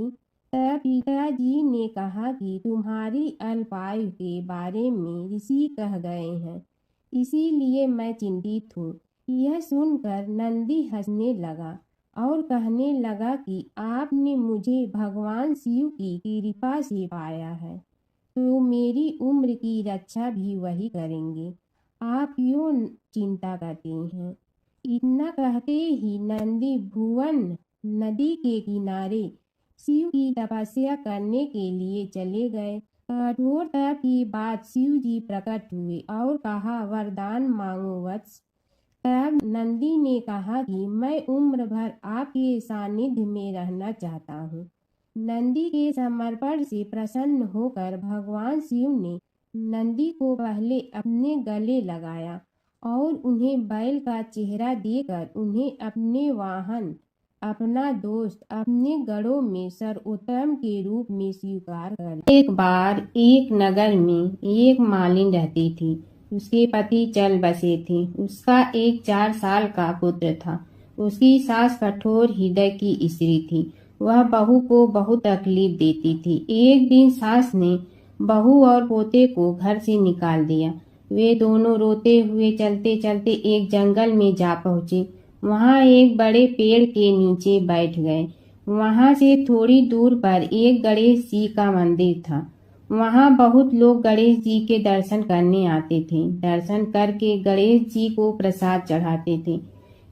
तब पिताजी ने कहा कि तुम्हारी अल्पायु के बारे में ऋषि कह गए हैं, इसीलिए मैं चिंतित हूँ। यह सुनकर नंदी हंसने लगा और कहने लगा कि आपने मुझे भगवान शिव की कृपा से पाया है, तो मेरी उम्र की रक्षा भी वही करेंगे। आप क्यों चिंता करते हैं? इतना कहते ही नंदी भुवन नदी के किनारे शिव की तपस्या करने के लिए चले गए। कठोर तप के बाद शिव जी प्रकट हुए और कहा, वरदान मांगो वत्स। तब नंदी ने कहा कि मैं उम्र भर आपके सानिध्य में रहना चाहता हूँ। नंदी के समर्पण से प्रसन्न होकर भगवान शिव ने नंदी को पहले अपने गले लगाया और उन्हें बैल का चेहरा देकर उन्हें अपने वाहन, अपना दोस्त, अपने गढ़ों में सर्वोत्तम के रूप में स्वीकार कर। एक बार एक नगर में एक मालिन रहती थी। उसके पति चल बसे थे। उसका एक 4 साल का पुत्र था। उसकी सास कठोर हृदय की स्त्री थी। वह बहू को बहुत तकलीफ देती थी। एक दिन सास ने बहू और पोते को घर से निकाल दिया। वे दोनों रोते हुए चलते चलते एक जंगल में जा पहुँचे। वहाँ एक बड़े पेड़ के नीचे बैठ गए। वहाँ से थोड़ी दूर पर एक गणेश जी का मंदिर था। वहाँ बहुत लोग गणेश जी के दर्शन करने आते थे। दर्शन करके गणेश जी को प्रसाद चढ़ाते थे।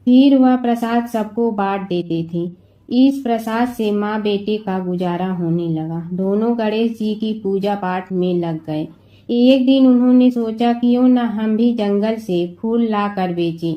फिर वह प्रसाद सबको बांट देते थे। इस प्रसाद से माँ बेटे का गुजारा होने लगा। दोनों गणेश जी की पूजा पाठ में लग गए। एक दिन उन्होंने सोचा क्यों न हम भी जंगल से फूल लाकर बेचें।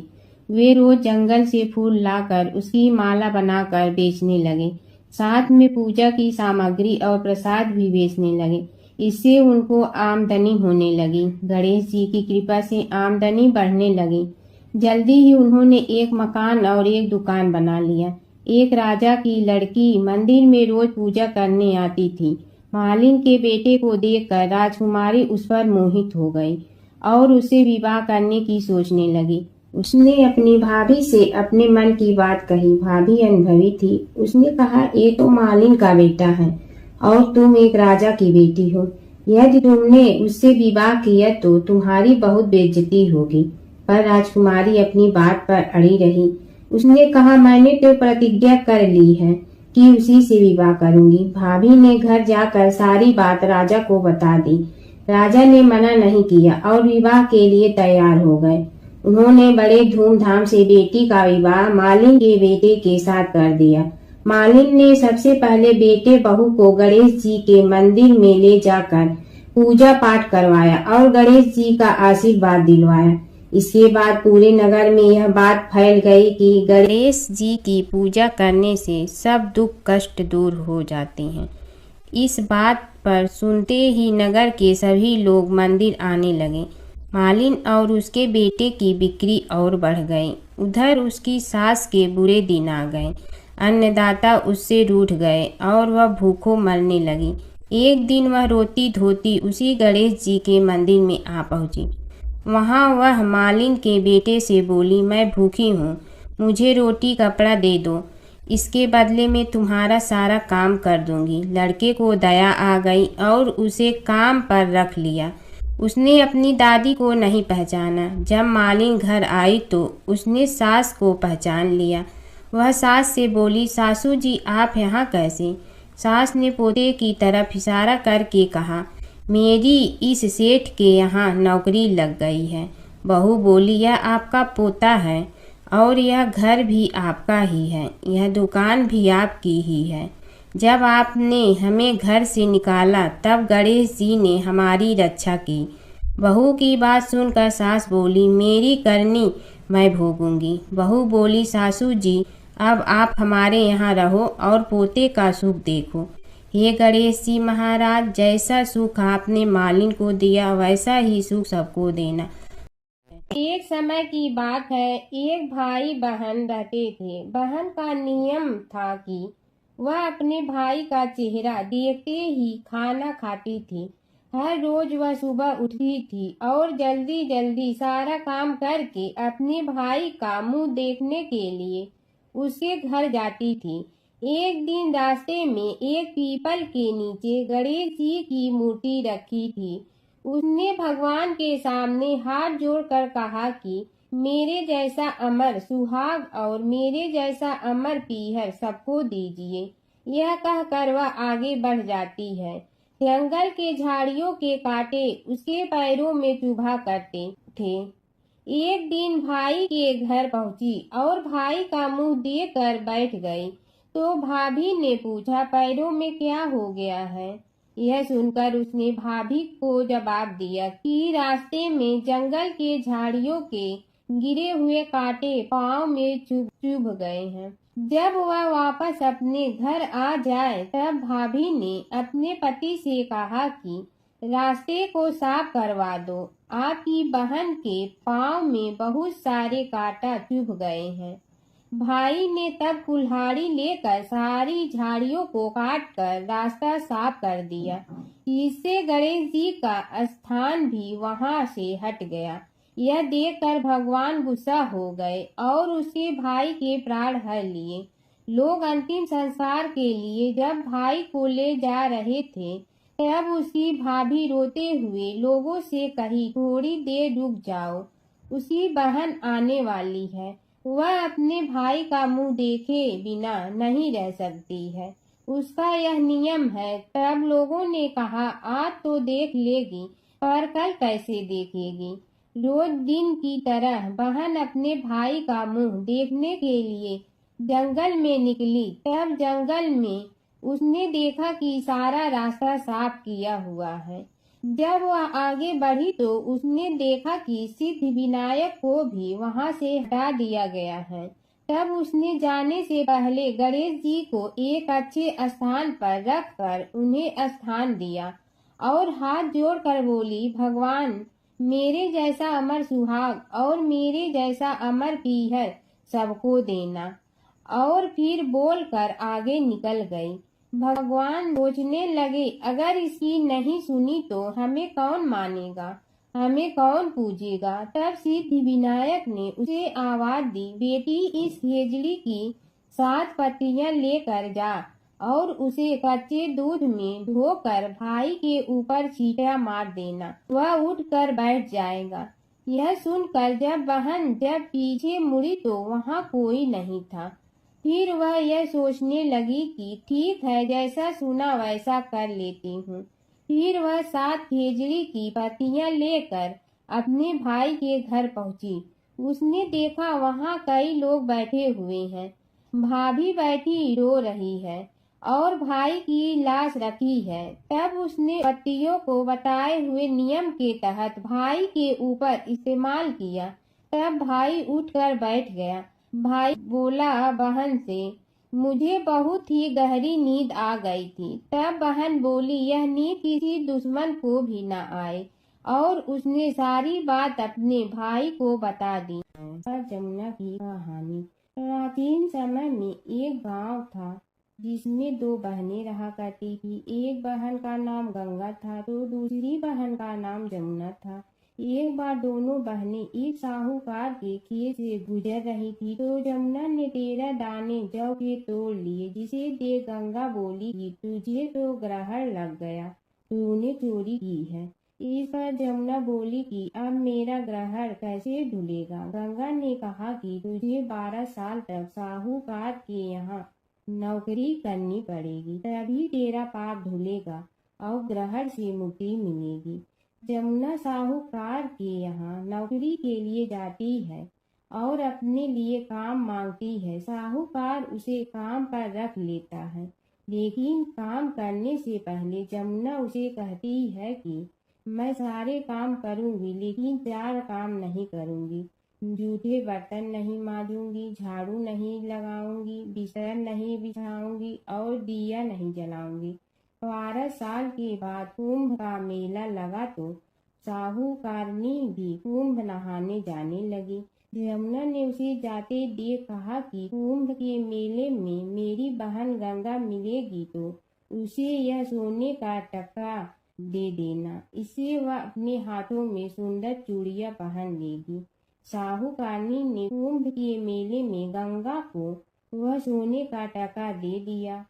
वे रोज जंगल से फूल लाकर उसकी माला बनाकर बेचने लगे। साथ में पूजा की सामग्री और प्रसाद भी बेचने लगे। इससे उनको आमदनी होने लगी। गणेश जी की कृपा से आमदनी बढ़ने लगी। जल्दी ही उन्होंने एक मकान और एक दुकान बना लिया। एक राजा की लड़की मंदिर में रोज पूजा करने आती थी। मालिन के बेटे को देखकर राजकुमारी उस पर मोहित हो गई और उससे विवाह करने की सोचने लगी। उसने अपनी भाभी से अपने मन की बात कही। भाभी अनुभवी थी। उसने कहा, ये तो मालिन का बेटा है और तुम एक राजा की बेटी हो। यदि तुमने उससे विवाह किया तो तुम्हारी बहुत बेइज्जती होगी। पर राजकुमारी अपनी बात पर अड़ी रही। उसने कहा, मैंने तो प्रतिज्ञा कर ली है कि उसी से विवाह करूंगी। भाभी ने घर जाकर सारी बात राजा को बता दी। राजा ने मना नहीं किया और विवाह के लिए तैयार हो गए। उन्होंने बड़े धूमधाम से बेटी का विवाह मालिन के बेटे के साथ कर दिया। मालिन ने सबसे पहले बेटे बहू को गणेश जी के मंदिर में ले जाकर पूजा पाठ करवाया और गणेश जी का आशीर्वाद दिलवाया। इसके बाद पूरे नगर में यह बात फैल गई कि गणेश जी की पूजा करने से सब दुख कष्ट दूर हो जाते हैं। इस बात पर सुनते ही नगर के सभी लोग मंदिर आने लगे। मालिन और उसके बेटे की बिक्री और बढ़ गई। उधर उसकी सास के बुरे दिन आ गए। अन्नदाता उससे रूठ गए और वह भूखों मरने लगी। एक दिन वह रोती धोती उसी गणेश जी के मंदिर में आ पहुंची। वहां वह मालिन के बेटे से बोली, मैं भूखी हूँ, मुझे रोटी कपड़ा दे दो, इसके बदले में तुम्हारा सारा काम कर दूंगी। लड़के को दया आ गई और उसे काम पर रख लिया। उसने अपनी दादी को नहीं पहचाना। जब मालिन घर आई तो उसने सास को पहचान लिया। वह सास से बोली, सासू जी आप यहाँ कैसे? सास ने पोते की तरफ इशारा करके कहा, मेरी इस सेठ के यहाँ नौकरी लग गई है। बहू बोली, यह आपका पोता है और यह घर भी आपका ही है, यह दुकान भी आपकी ही है। जब आपने हमें घर से निकाला तब गणेश जी ने हमारी रक्षा की। बहू की बात सुनकर सास बोली, मेरी करनी मैं भोगूंगी। बहू बोली, सासू जी अब आप हमारे यहाँ रहो और पोते का सुख देखो। हे गणेश जी महाराज, जैसा सुख आपने मालिन को दिया वैसा ही सुख सबको देना। एक समय की बात है, एक भाई बहन रहते थे। बहन का नियम था कि वह अपने भाई का चेहरा देखते ही खाना खाती थी। हर रोज वह सुबह उठती थी और जल्दी जल्दी सारा काम करके अपने भाई का मुंह देखने के लिए उसके घर जाती थी। एक दिन रास्ते में एक पीपल के नीचे गणेश जी की मूर्ति रखी थी। उसने भगवान के सामने हाथ जोड़कर कहा कि मेरे जैसा अमर सुहाग और मेरे जैसा अमर पीहर सबको दीजिए। यह कहकर वह आगे बढ़ जाती है। जंगल के झाड़ियों के कांटे उसके पैरों में चुभा करते थे। एक दिन भाई के घर पहुंची और भाई का मुंह देखकर बैठ गई तो भाभी ने पूछा, पैरों में क्या हो गया है? यह सुनकर उसने भाभी को जवाब दिया कि रास्ते में जंगल के झाड़ियों के गिरे हुए कांटे पांव में चुभ गए हैं। जब वह वापस अपने घर आ जाए तब भाभी ने अपने पति से कहा कि रास्ते को साफ करवा दो, आपकी बहन के पांव में बहुत सारे कांटा चुभ गए हैं। भाई ने तब कुल्हाड़ी लेकर सारी झाड़ियों को काटकर रास्ता साफ कर दिया। इससे गणेश जी का स्थान भी वहां से हट गया। यह देखकर भगवान गुस्सा हो गए और उसके भाई के प्राण हर लिए। लोग अंतिम संस्कार के लिए जब भाई को ले जा रहे थे तब उसकी भाभी रोते हुए लोगों से कही, थोड़ी देर रुक जाओ, उसकी बहन आने वाली है। वह अपने भाई का मुंह देखे बिना नहीं रह सकती है, उसका यह नियम है। तब लोगों ने कहा, आज तो देख लेगी पर कल कैसे देखेगी? रोज दिन की तरह बहन अपने भाई का मुंह देखने के लिए जंगल में निकली। तब जंगल में उसने देखा कि सारा रास्ता साफ किया हुआ है। जब वह आगे बढ़ी तो उसने देखा कि सिद्धि विनायक को भी वहां से हटा दिया गया है। तब उसने जाने से पहले गणेश जी को एक अच्छे स्थान पर रखकर उन्हें स्थान दिया और हाथ जोड़कर बोली, भगवान मेरे जैसा अमर सुहाग और मेरे जैसा अमर पीहर सबको देना। और फिर बोलकर आगे निकल गई। भगवान सोचने लगे, अगर इसकी नहीं सुनी तो हमें कौन मानेगा, हमें कौन पूजेगा? तब सिद्धि विनायक ने उसे आवाज दी, बेटी इस खेजड़ी की 7 पत्तियां लेकर जा और उसे कच्चे दूध में धोकर भाई के ऊपर छींटा मार देना, वह उठकर बैठ जाएगा। यह सुनकर जब पीछे मुड़ी तो वहाँ कोई नहीं था। फिर वह यह सोचने लगी कि ठीक है, जैसा सुना वैसा कर लेती हूँ। फिर वह 7 खेजड़ी की पत्तियां लेकर अपने भाई के घर पहुंची। उसने देखा वहाँ कई लोग बैठे हुए हैं। भाभी बैठी रो रही है और भाई की लाश रखी है। तब उसने पत्तियों को बताए हुए नियम के तहत भाई के ऊपर इस्तेमाल किया। तब भाई उठकर बैठ गया। भाई बोला बहन से, मुझे बहुत ही गहरी नींद आ गई थी। तब बहन बोली, यह नींद किसी दुश्मन को भी न आए, और उसने सारी बात अपने भाई को बता दी। जमुना की कहानी। प्राचीन समय में एक गांव था जिसमें 2 बहनें रहा करती थी। एक बहन का नाम गंगा था तो दूसरी बहन का नाम जमुना था। एक बार दोनों बहनें एक साहूकार के खेत से गुजर रही थी तो जमुना ने 13 दाने जौ के तोड़ लिए, जिसे देख गंगा बोली कि तुझे तो ग्रहण लग गया, तूने चोरी की है। इस पर जमुना बोली कि अब मेरा ग्रहण कैसे धुलेगा। गंगा ने कहा कि तुझे 12 साल तक साहूकार के यहाँ नौकरी करनी पड़ेगी, तभी तेरा पाप धुलेगा और ग्रहण से मुक्ति मिलेगी। जमुना साहूकार के यहाँ नौकरी के लिए जाती है और अपने लिए काम मांगती है। साहूकार उसे काम पर रख लेता है, लेकिन काम करने से पहले जमुना उसे कहती है कि मैं सारे काम करूंगी, लेकिन 4 काम नहीं करूंगी। जूठे बर्तन नहीं मांजूंगी, झाड़ू नहीं लगाऊंगी, बिस्तर नहीं बिछाऊंगी और दिया नहीं जलाऊंगी। 12 साल के बाद कुंभ का मेला लगा तो साहूकारनी भी कुंभ नहाने जाने लगी। जमुना ने उसे जाते देख कहा कि कुंभ के मेले में मेरी बहन गंगा मिलेगी तो उसे यह सोने का टका दे देना, इससे वह अपने हाथों में सुंदर चूड़ियां पहन लेगी। साहूकारनी ने कुंभ के मेले में गंगा को वह सोने का टका दे दिया।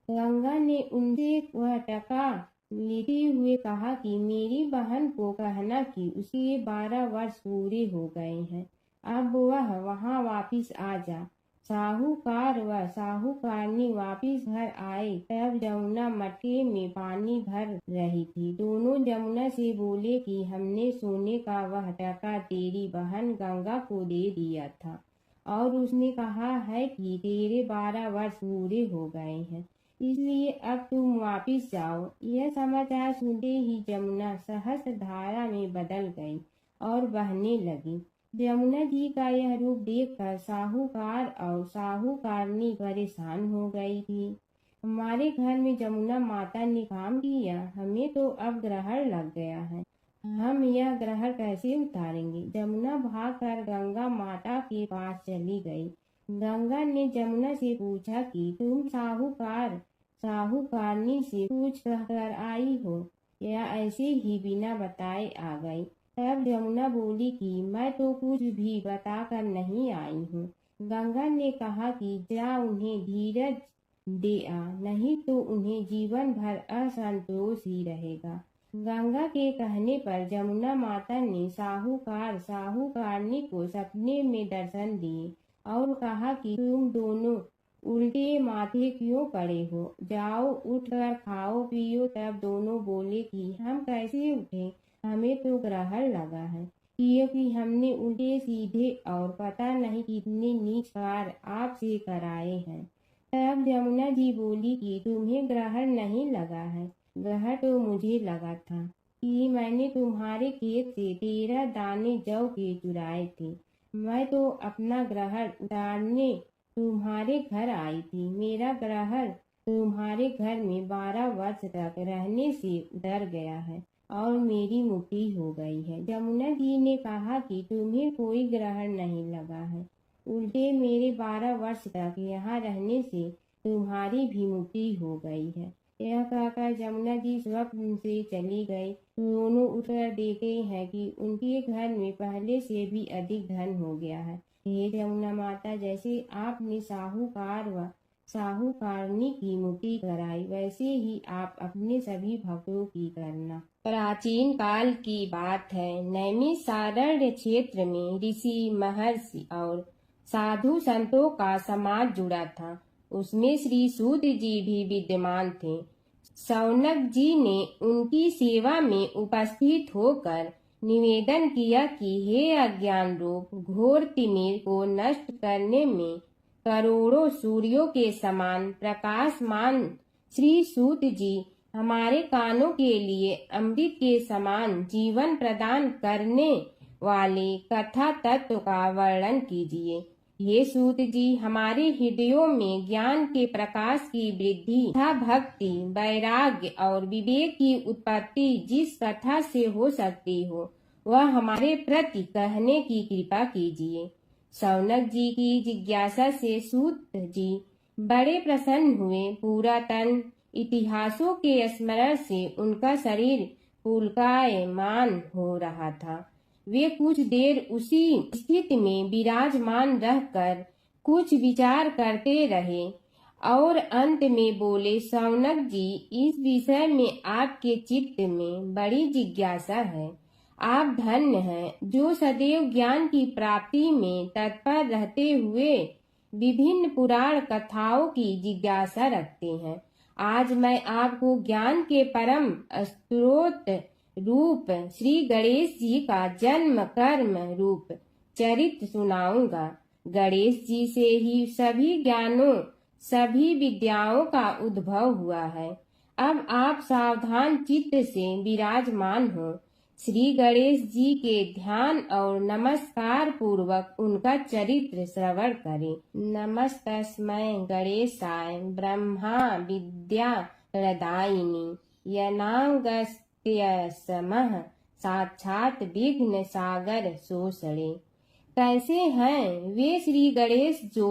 गंगा ने उनसे वह टका लेते हुए कहा कि मेरी बहन को कहना कि उसे 12 वर्ष पूरे हो गए हैं, अब वह वहाँ वापिस आ जा। साहूकार व साहूकारनी वापिस घर आए। तब जमुना मटके में पानी भर रही थी। दोनों जमुना से बोले कि हमने सोने का वह टका तेरी बहन गंगा को दे दिया था और उसने कहा है कि तेरे 12 वर्ष पूरे हो गए हैं, इसलिए अब तुम वापिस जाओ। यह समाचार सुनते ही जमुना सहस्त्र धारा में बदल गई और बहने लगी। जमुना जी का यह रूप देखकर साहूकार और साहूकारनी परेशान हो गई थी। हमारे घर में जमुना माता ने काम किया, हमें तो अब ग्रहण लग गया है, हम यह ग्रहण कैसे उतारेंगे। जमुना भागकर गंगा माता के पास चली गई। गंगा ने जमुना से पूछा कि तुम साहूकारनी से पूछ कर आई हो या ऐसे ही बिना बताए आ गई। तब जमुना बोली कि मैं तो कुछ भी बताकर नहीं आई हूँ। गंगा ने कहा कि जा उन्हें धीरज दे आ, नहीं तो उन्हें जीवन भर असंतोष ही रहेगा। गंगा के कहने पर जमुना माता ने साहूकारनी को सपने में दर्शन दिए और कहा कि तुम दोनों उल्टे माथे क्यों पड़े हो, जाओ उठकर खाओ पियो। तब दोनों बोले कि हम कैसे उठे, हमें तो ग्रहण लगा है, क्योंकि हमने उल्टे सीधे और पता नहीं कितने नीच कार्य आपसे कराए हैं। तब जमुना जी बोली कि तुम्हें ग्रहण नहीं लगा है, ग्रहण तो मुझे लगा था कि मैंने तुम्हारे खेत से 13 दाने जौ के चुराए थे। मैं तो अपना ग्रहण उतारने तुम्हारे घर आई थी। मेरा ग्रहण तुम्हारे घर में 12 वर्ष तक रहने से उतर गया है और मेरी मुक्ति हो गई है। जमुना जी ने कहा कि तुम्हें कोई ग्रहण नहीं लगा है, उल्टे मेरे 12 वर्ष तक यहाँ रहने से तुम्हारी भी मुक्ति हो गई है। यह कहकर जमुना जी स्वप्न से चली गई। दोनों उठकर देखे हैं कि उनके घर में पहले से भी अधिक धन हो गया है। हे जमुना माता, जैसे आपने साहूकार व साहूकारनी की मुक्ति कराई, वैसे ही आप अपने सभी भक्तों की करना। प्राचीन काल की बात है, नैमिषारण्य क्षेत्र में ऋषि, महर्षि और साधु संतों का समाज जुड़ा था। उसमें श्री सूत जी भी विद्यमान थे। शौनक जी ने उनकी सेवा में उपस्थित होकर निवेदन किया कि हे अज्ञान रूप घोर तिमिर को नष्ट करने में करोड़ों सूर्यों के समान प्रकाशमान श्री सूत जी हमारे कानों के लिए अमृत के समान जीवन प्रदान करने वाले कथा तत्व का वर्णन कीजिए। ये सूत जी, हमारे हृदयों में ज्ञान के प्रकाश की वृद्धि तथा भक्ति, वैराग्य और विवेक की उत्पत्ति जिस कथा से हो सकती हो, वह हमारे प्रति कहने की कृपा कीजिए। शौनक जी की जिज्ञासा से सूत जी बड़े प्रसन्न हुए। पुरातन इतिहासों के स्मरण से उनका शरीर पुलकायमान हो रहा था। वे कुछ देर उसी स्थिति में विराजमान रहकर कुछ विचार करते रहे और अंत में बोले, शौनक जी, इस विषय में आपके चित्त में बड़ी जिज्ञासा है। आप धन्य हैं जो सदैव ज्ञान की प्राप्ति में तत्पर रहते हुए विभिन्न पुराण कथाओं की जिज्ञासा रखते हैं। आज मैं आपको ज्ञान के परम स्रोत रूप श्री गणेश जी का जन्म कर्म रूप चरित्र सुनाऊंगा। गणेश जी से ही सभी ज्ञानों, सभी विद्याओं का उद्भव हुआ है। अब आप सावधान चित्त से विराजमान हो। श्री गणेश जी के ध्यान और नमस्कार पूर्वक उनका चरित्र श्रवण करें। नमस्तस्मै गणेशाय ब्रह्मा विद्या प्रदायिनी यनागस्त्यसमः साक्षात विघ्न सागर सोसड़े। कैसे हैं वे श्री गणेश जो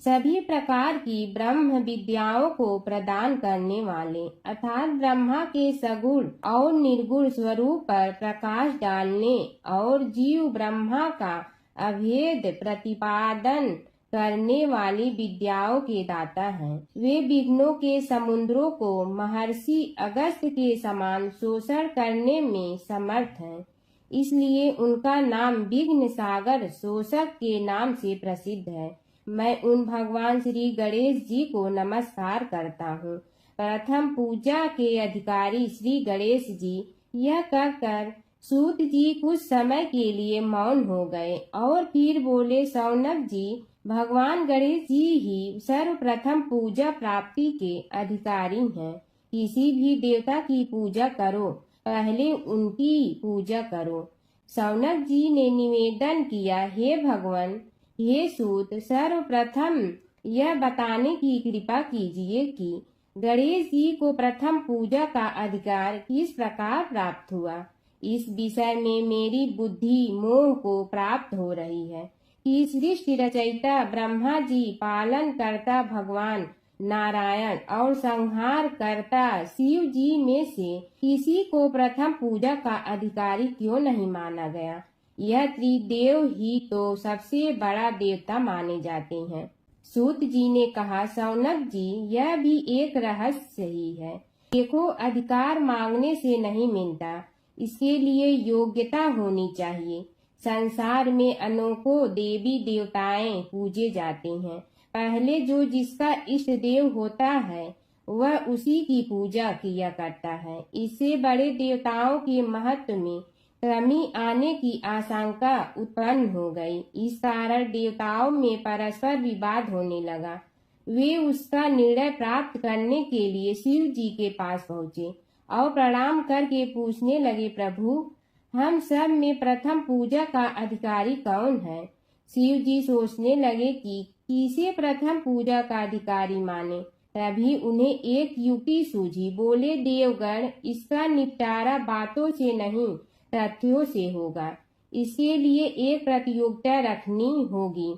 सभी प्रकार की ब्रह्म विद्याओं को प्रदान करने वाले, अर्थात ब्रह्मा के सगुण और निर्गुण स्वरूप पर प्रकाश डालने और जीव ब्रह्मा का अभेद प्रतिपादन करने वाली विद्याओं के दाता हैं। वे विघ्नों के समुद्रों को महर्षि अगस्त के समान शोषण करने में समर्थ हैं। इसलिए उनका नाम विघ्न सागर शोषक के नाम से प्रसिद्ध है। मैं उन भगवान श्री गणेश जी को नमस्कार करता हूँ। प्रथम पूजा के अधिकारी श्री गणेश जी, यह कहकर सूत जी कुछ समय के लिए मौन हो गए और फिर बोले, शौनक जी, भगवान गणेश जी ही सर्वप्रथम पूजा प्राप्ति के अधिकारी हैं। किसी भी देवता की पूजा करो, पहले उनकी पूजा करो। शौनक जी ने निवेदन किया, हे भगवान, हे सूत, सर्वप्रथम यह बताने की कृपा कीजिए कि गणेश जी को प्रथम पूजा का अधिकार किस प्रकार प्राप्त हुआ। इस विषय में मेरी बुद्धि मोह को प्राप्त हो रही है कि सृष्टि रचयिता ब्रह्मा जी, पालन करता भगवान नारायण और संहार करता शिव जी में से किसी को प्रथम पूजा का अधिकारी क्यों नहीं माना गया। यह त्रिदेव ही तो सबसे बड़ा देवता माने जाते हैं। सूत जी ने कहा, शौनक जी, यह भी एक रहस्य ही है। देखो, अधिकार मांगने से नहीं मिलता, इसके लिए योग्यता होनी चाहिए। संसार में अनेकों देवी देवताएं पूजे जाते हैं। पहले जो जिसका इष्ट देव होता है वह उसी की पूजा किया करता है। इससे बड़े देवताओं के महत्व में कमी आने की आशंका उत्पन्न हो गई। इस कारण देवताओं में परस्पर विवाद होने लगा। वे उसका निर्णय प्राप्त करने के लिए शिव जी के पास पहुँचे और प्रणाम करके पूछने लगे, प्रभु, हम सब में प्रथम पूजा का अधिकारी कौन है। शिव जी सोचने लगे कि किसे प्रथम पूजा का अधिकारी माने। तभी उन्हें एक युक्ति सूझी। बोले, देवगण, इसका निपटारा बातों से नहीं तथ्यों से होगा। इसके लिए एक प्रतियोगिता रखनी होगी,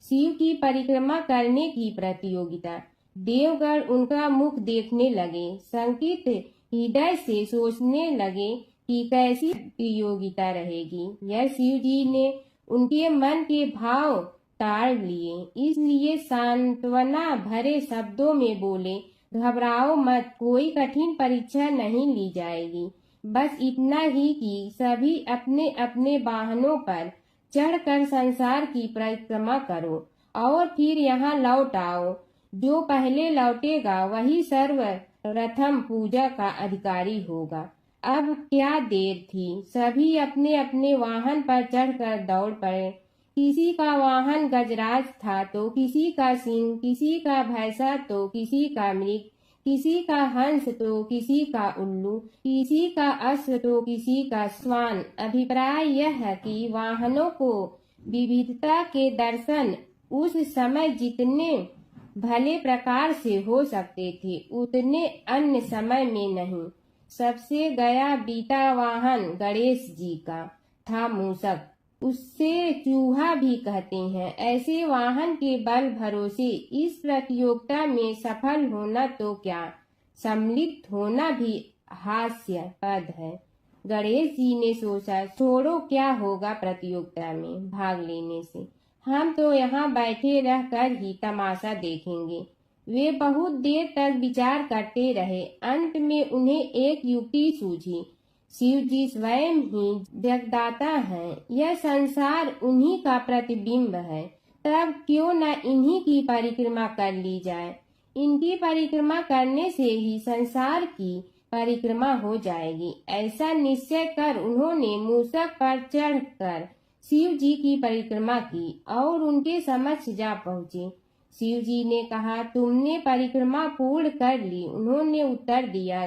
शिव की परिक्रमा करने की प्रतियोगिता। देवगण उनका मुख देखने लगे, शंकित हृदय से सोचने लगे कि कैसी प्रतियोगिता रहेगी। यह शिव जी ने उनके मन के भाव टाल लिए। इसलिए सांत्वना भरे शब्दों में बोले, घबराओ मत, कोई कठिन परीक्षा नहीं ली जाएगी। बस इतना ही कि सभी अपने अपने वाहनों पर चढ़कर संसार की परिक्रमा करो और फिर यहाँ लौट आओ। जो पहले लौटेगा वही सर्वप्रथम पूजा का अधिकारी होगा। अब क्या देर थी, सभी अपने अपने वाहन पर चढ़कर दौड़ पड़े। किसी का वाहन गजराज था तो किसी का सिंह, किसी का भैंसा तो किसी का मृग, किसी का हंस तो किसी का उल्लू, किसी का अश्व तो किसी का श्वान। अभिप्राय यह है कि वाहनों को विविधता के दर्शन उस समय जितने भले प्रकार से हो सकते थे उतने अन्य समय में नहीं। सबसे गया बीता वाहन गणेश जी का था मूषक, उससे चूहा भी कहते हैं। ऐसे वाहन के बल भरोसे इस प्रतियोगिता में सफल होना तो क्या, सम्मिलित होना भी हास्यास्पद है। गणेश जी ने सोचा, छोड़ो, क्या होगा प्रतियोगिता में भाग लेने से, हम तो यहाँ बैठे रहकर ही तमाशा देखेंगे। वे बहुत देर तक विचार करते रहे। अंत में उन्हें एक युक्ति सूझी। शिव जी स्वयं ही जगदाता हैं, यह संसार उन्हीं का प्रतिबिंब है, तब क्यों न इन्हीं की परिक्रमा कर ली जाए। इनकी परिक्रमा करने से ही संसार की परिक्रमा हो जाएगी। ऐसा निश्चय कर उन्होंने मूषक पर चढ़कर शिव जी की परिक्रमा की और उनके समक्ष जा पहुँचे। शिव जी ने कहा, तुमने परिक्रमा पूर्ण कर ली? उन्होंने उत्तर दिया,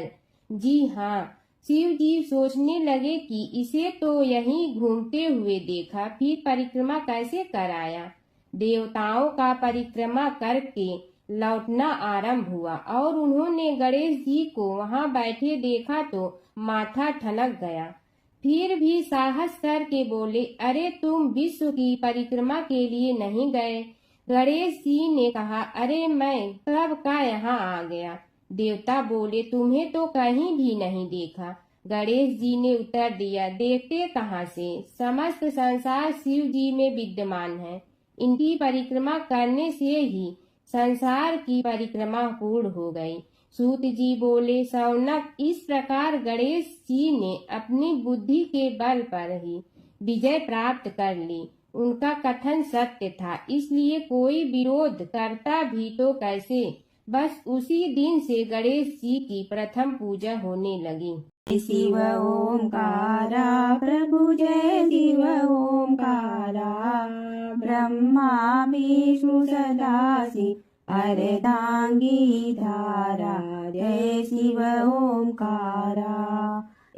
जी हाँ। शिव जी सोचने लगे कि इसे तो यहीं घूमते हुए देखा, फिर परिक्रमा कैसे कराया। देवताओं का परिक्रमा करके लौटना आरंभ हुआ और उन्होंने गणेश जी को वहां बैठे देखा तो माथा ठनक गया। फिर भी साहस करके बोले, अरे तुम विश्व की परिक्रमा के लिए नहीं गए? गणेश जी ने कहा, अरे मैं कब का यहाँ आ गया। देवता बोले, तुम्हें तो कहीं भी नहीं देखा। गणेश जी ने उत्तर दिया, देखते कहाँ से, समस्त संसार शिव जी में विद्यमान है। इनकी परिक्रमा करने से ही संसार की परिक्रमा पूर्ण हो गई। सूत जी बोले, शौनक, इस प्रकार गणेश जी ने अपनी बुद्धि के बल पर ही विजय प्राप्त कर ली। उनका कथन सत्य था, इसलिए कोई विरोध करता भी तो कैसे। बस उसी दिन से गणेश जी की प्रथम पूजा होने लगी। शिव ओंकारा प्रभु जय शिव ओंकारा, ब्रह्मा विष्णु सदाशिव अर्धांगी धारा। जय शिव ओंकारा,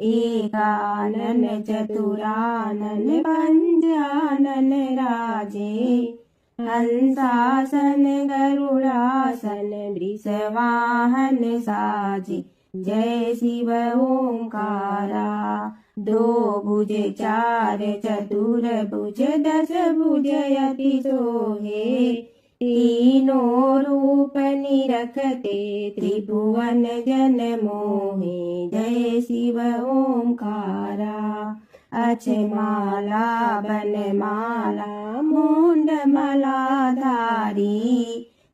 एकानन चतुरानन पंचानन राजे, हंसासन गरुड़ासन वृषवाहन साजे। जय शिव ओंकारा, दो भुज चार चतुर भुज दस भुज अति सोहे, तीनों रूप निरखते त्रिभुवन जन मोहे। जय शिव ओंकारा, अक्षमाला बनमाला मुंड मलाधारी,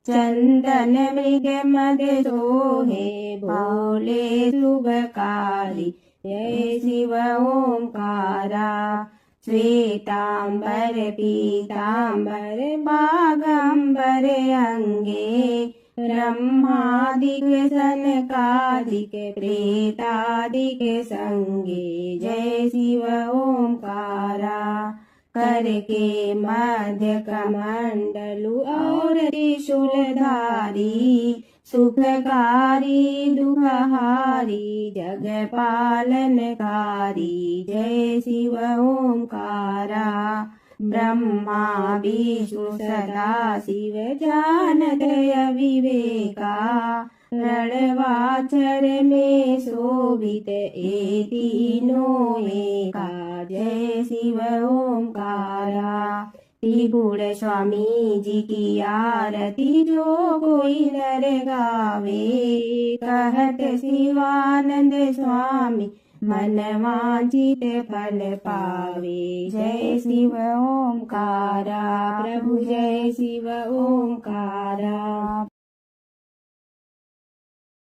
चंदन मृग मद सोहे भोले शुभकारी। जय शिव ओंकारा, श्वेतांबर पीतांबर बागंबर अंगे, ब्रह्मादिक सनकादिक प्रेतादिक संगे। जय शिव ओंकारा, करके मध्य कमंडलु और त्रिशूलधारी, सुखकारी दुखहारी जग पालनकारी। जय शिव ओंकारा, ब्रह्मा विष्णु सदा शिव जानत अविवेका, रणवाचर में शोभित ए तीनों एका। जय शिव ओंकारा, त्रिपुर स्वामी जी की आरती जो कोई नर गावे, कहत शिवानंद स्वामी मन वांछित फल पावे। जय शिव ओंकारा प्रभु जय शिव ओंकारा।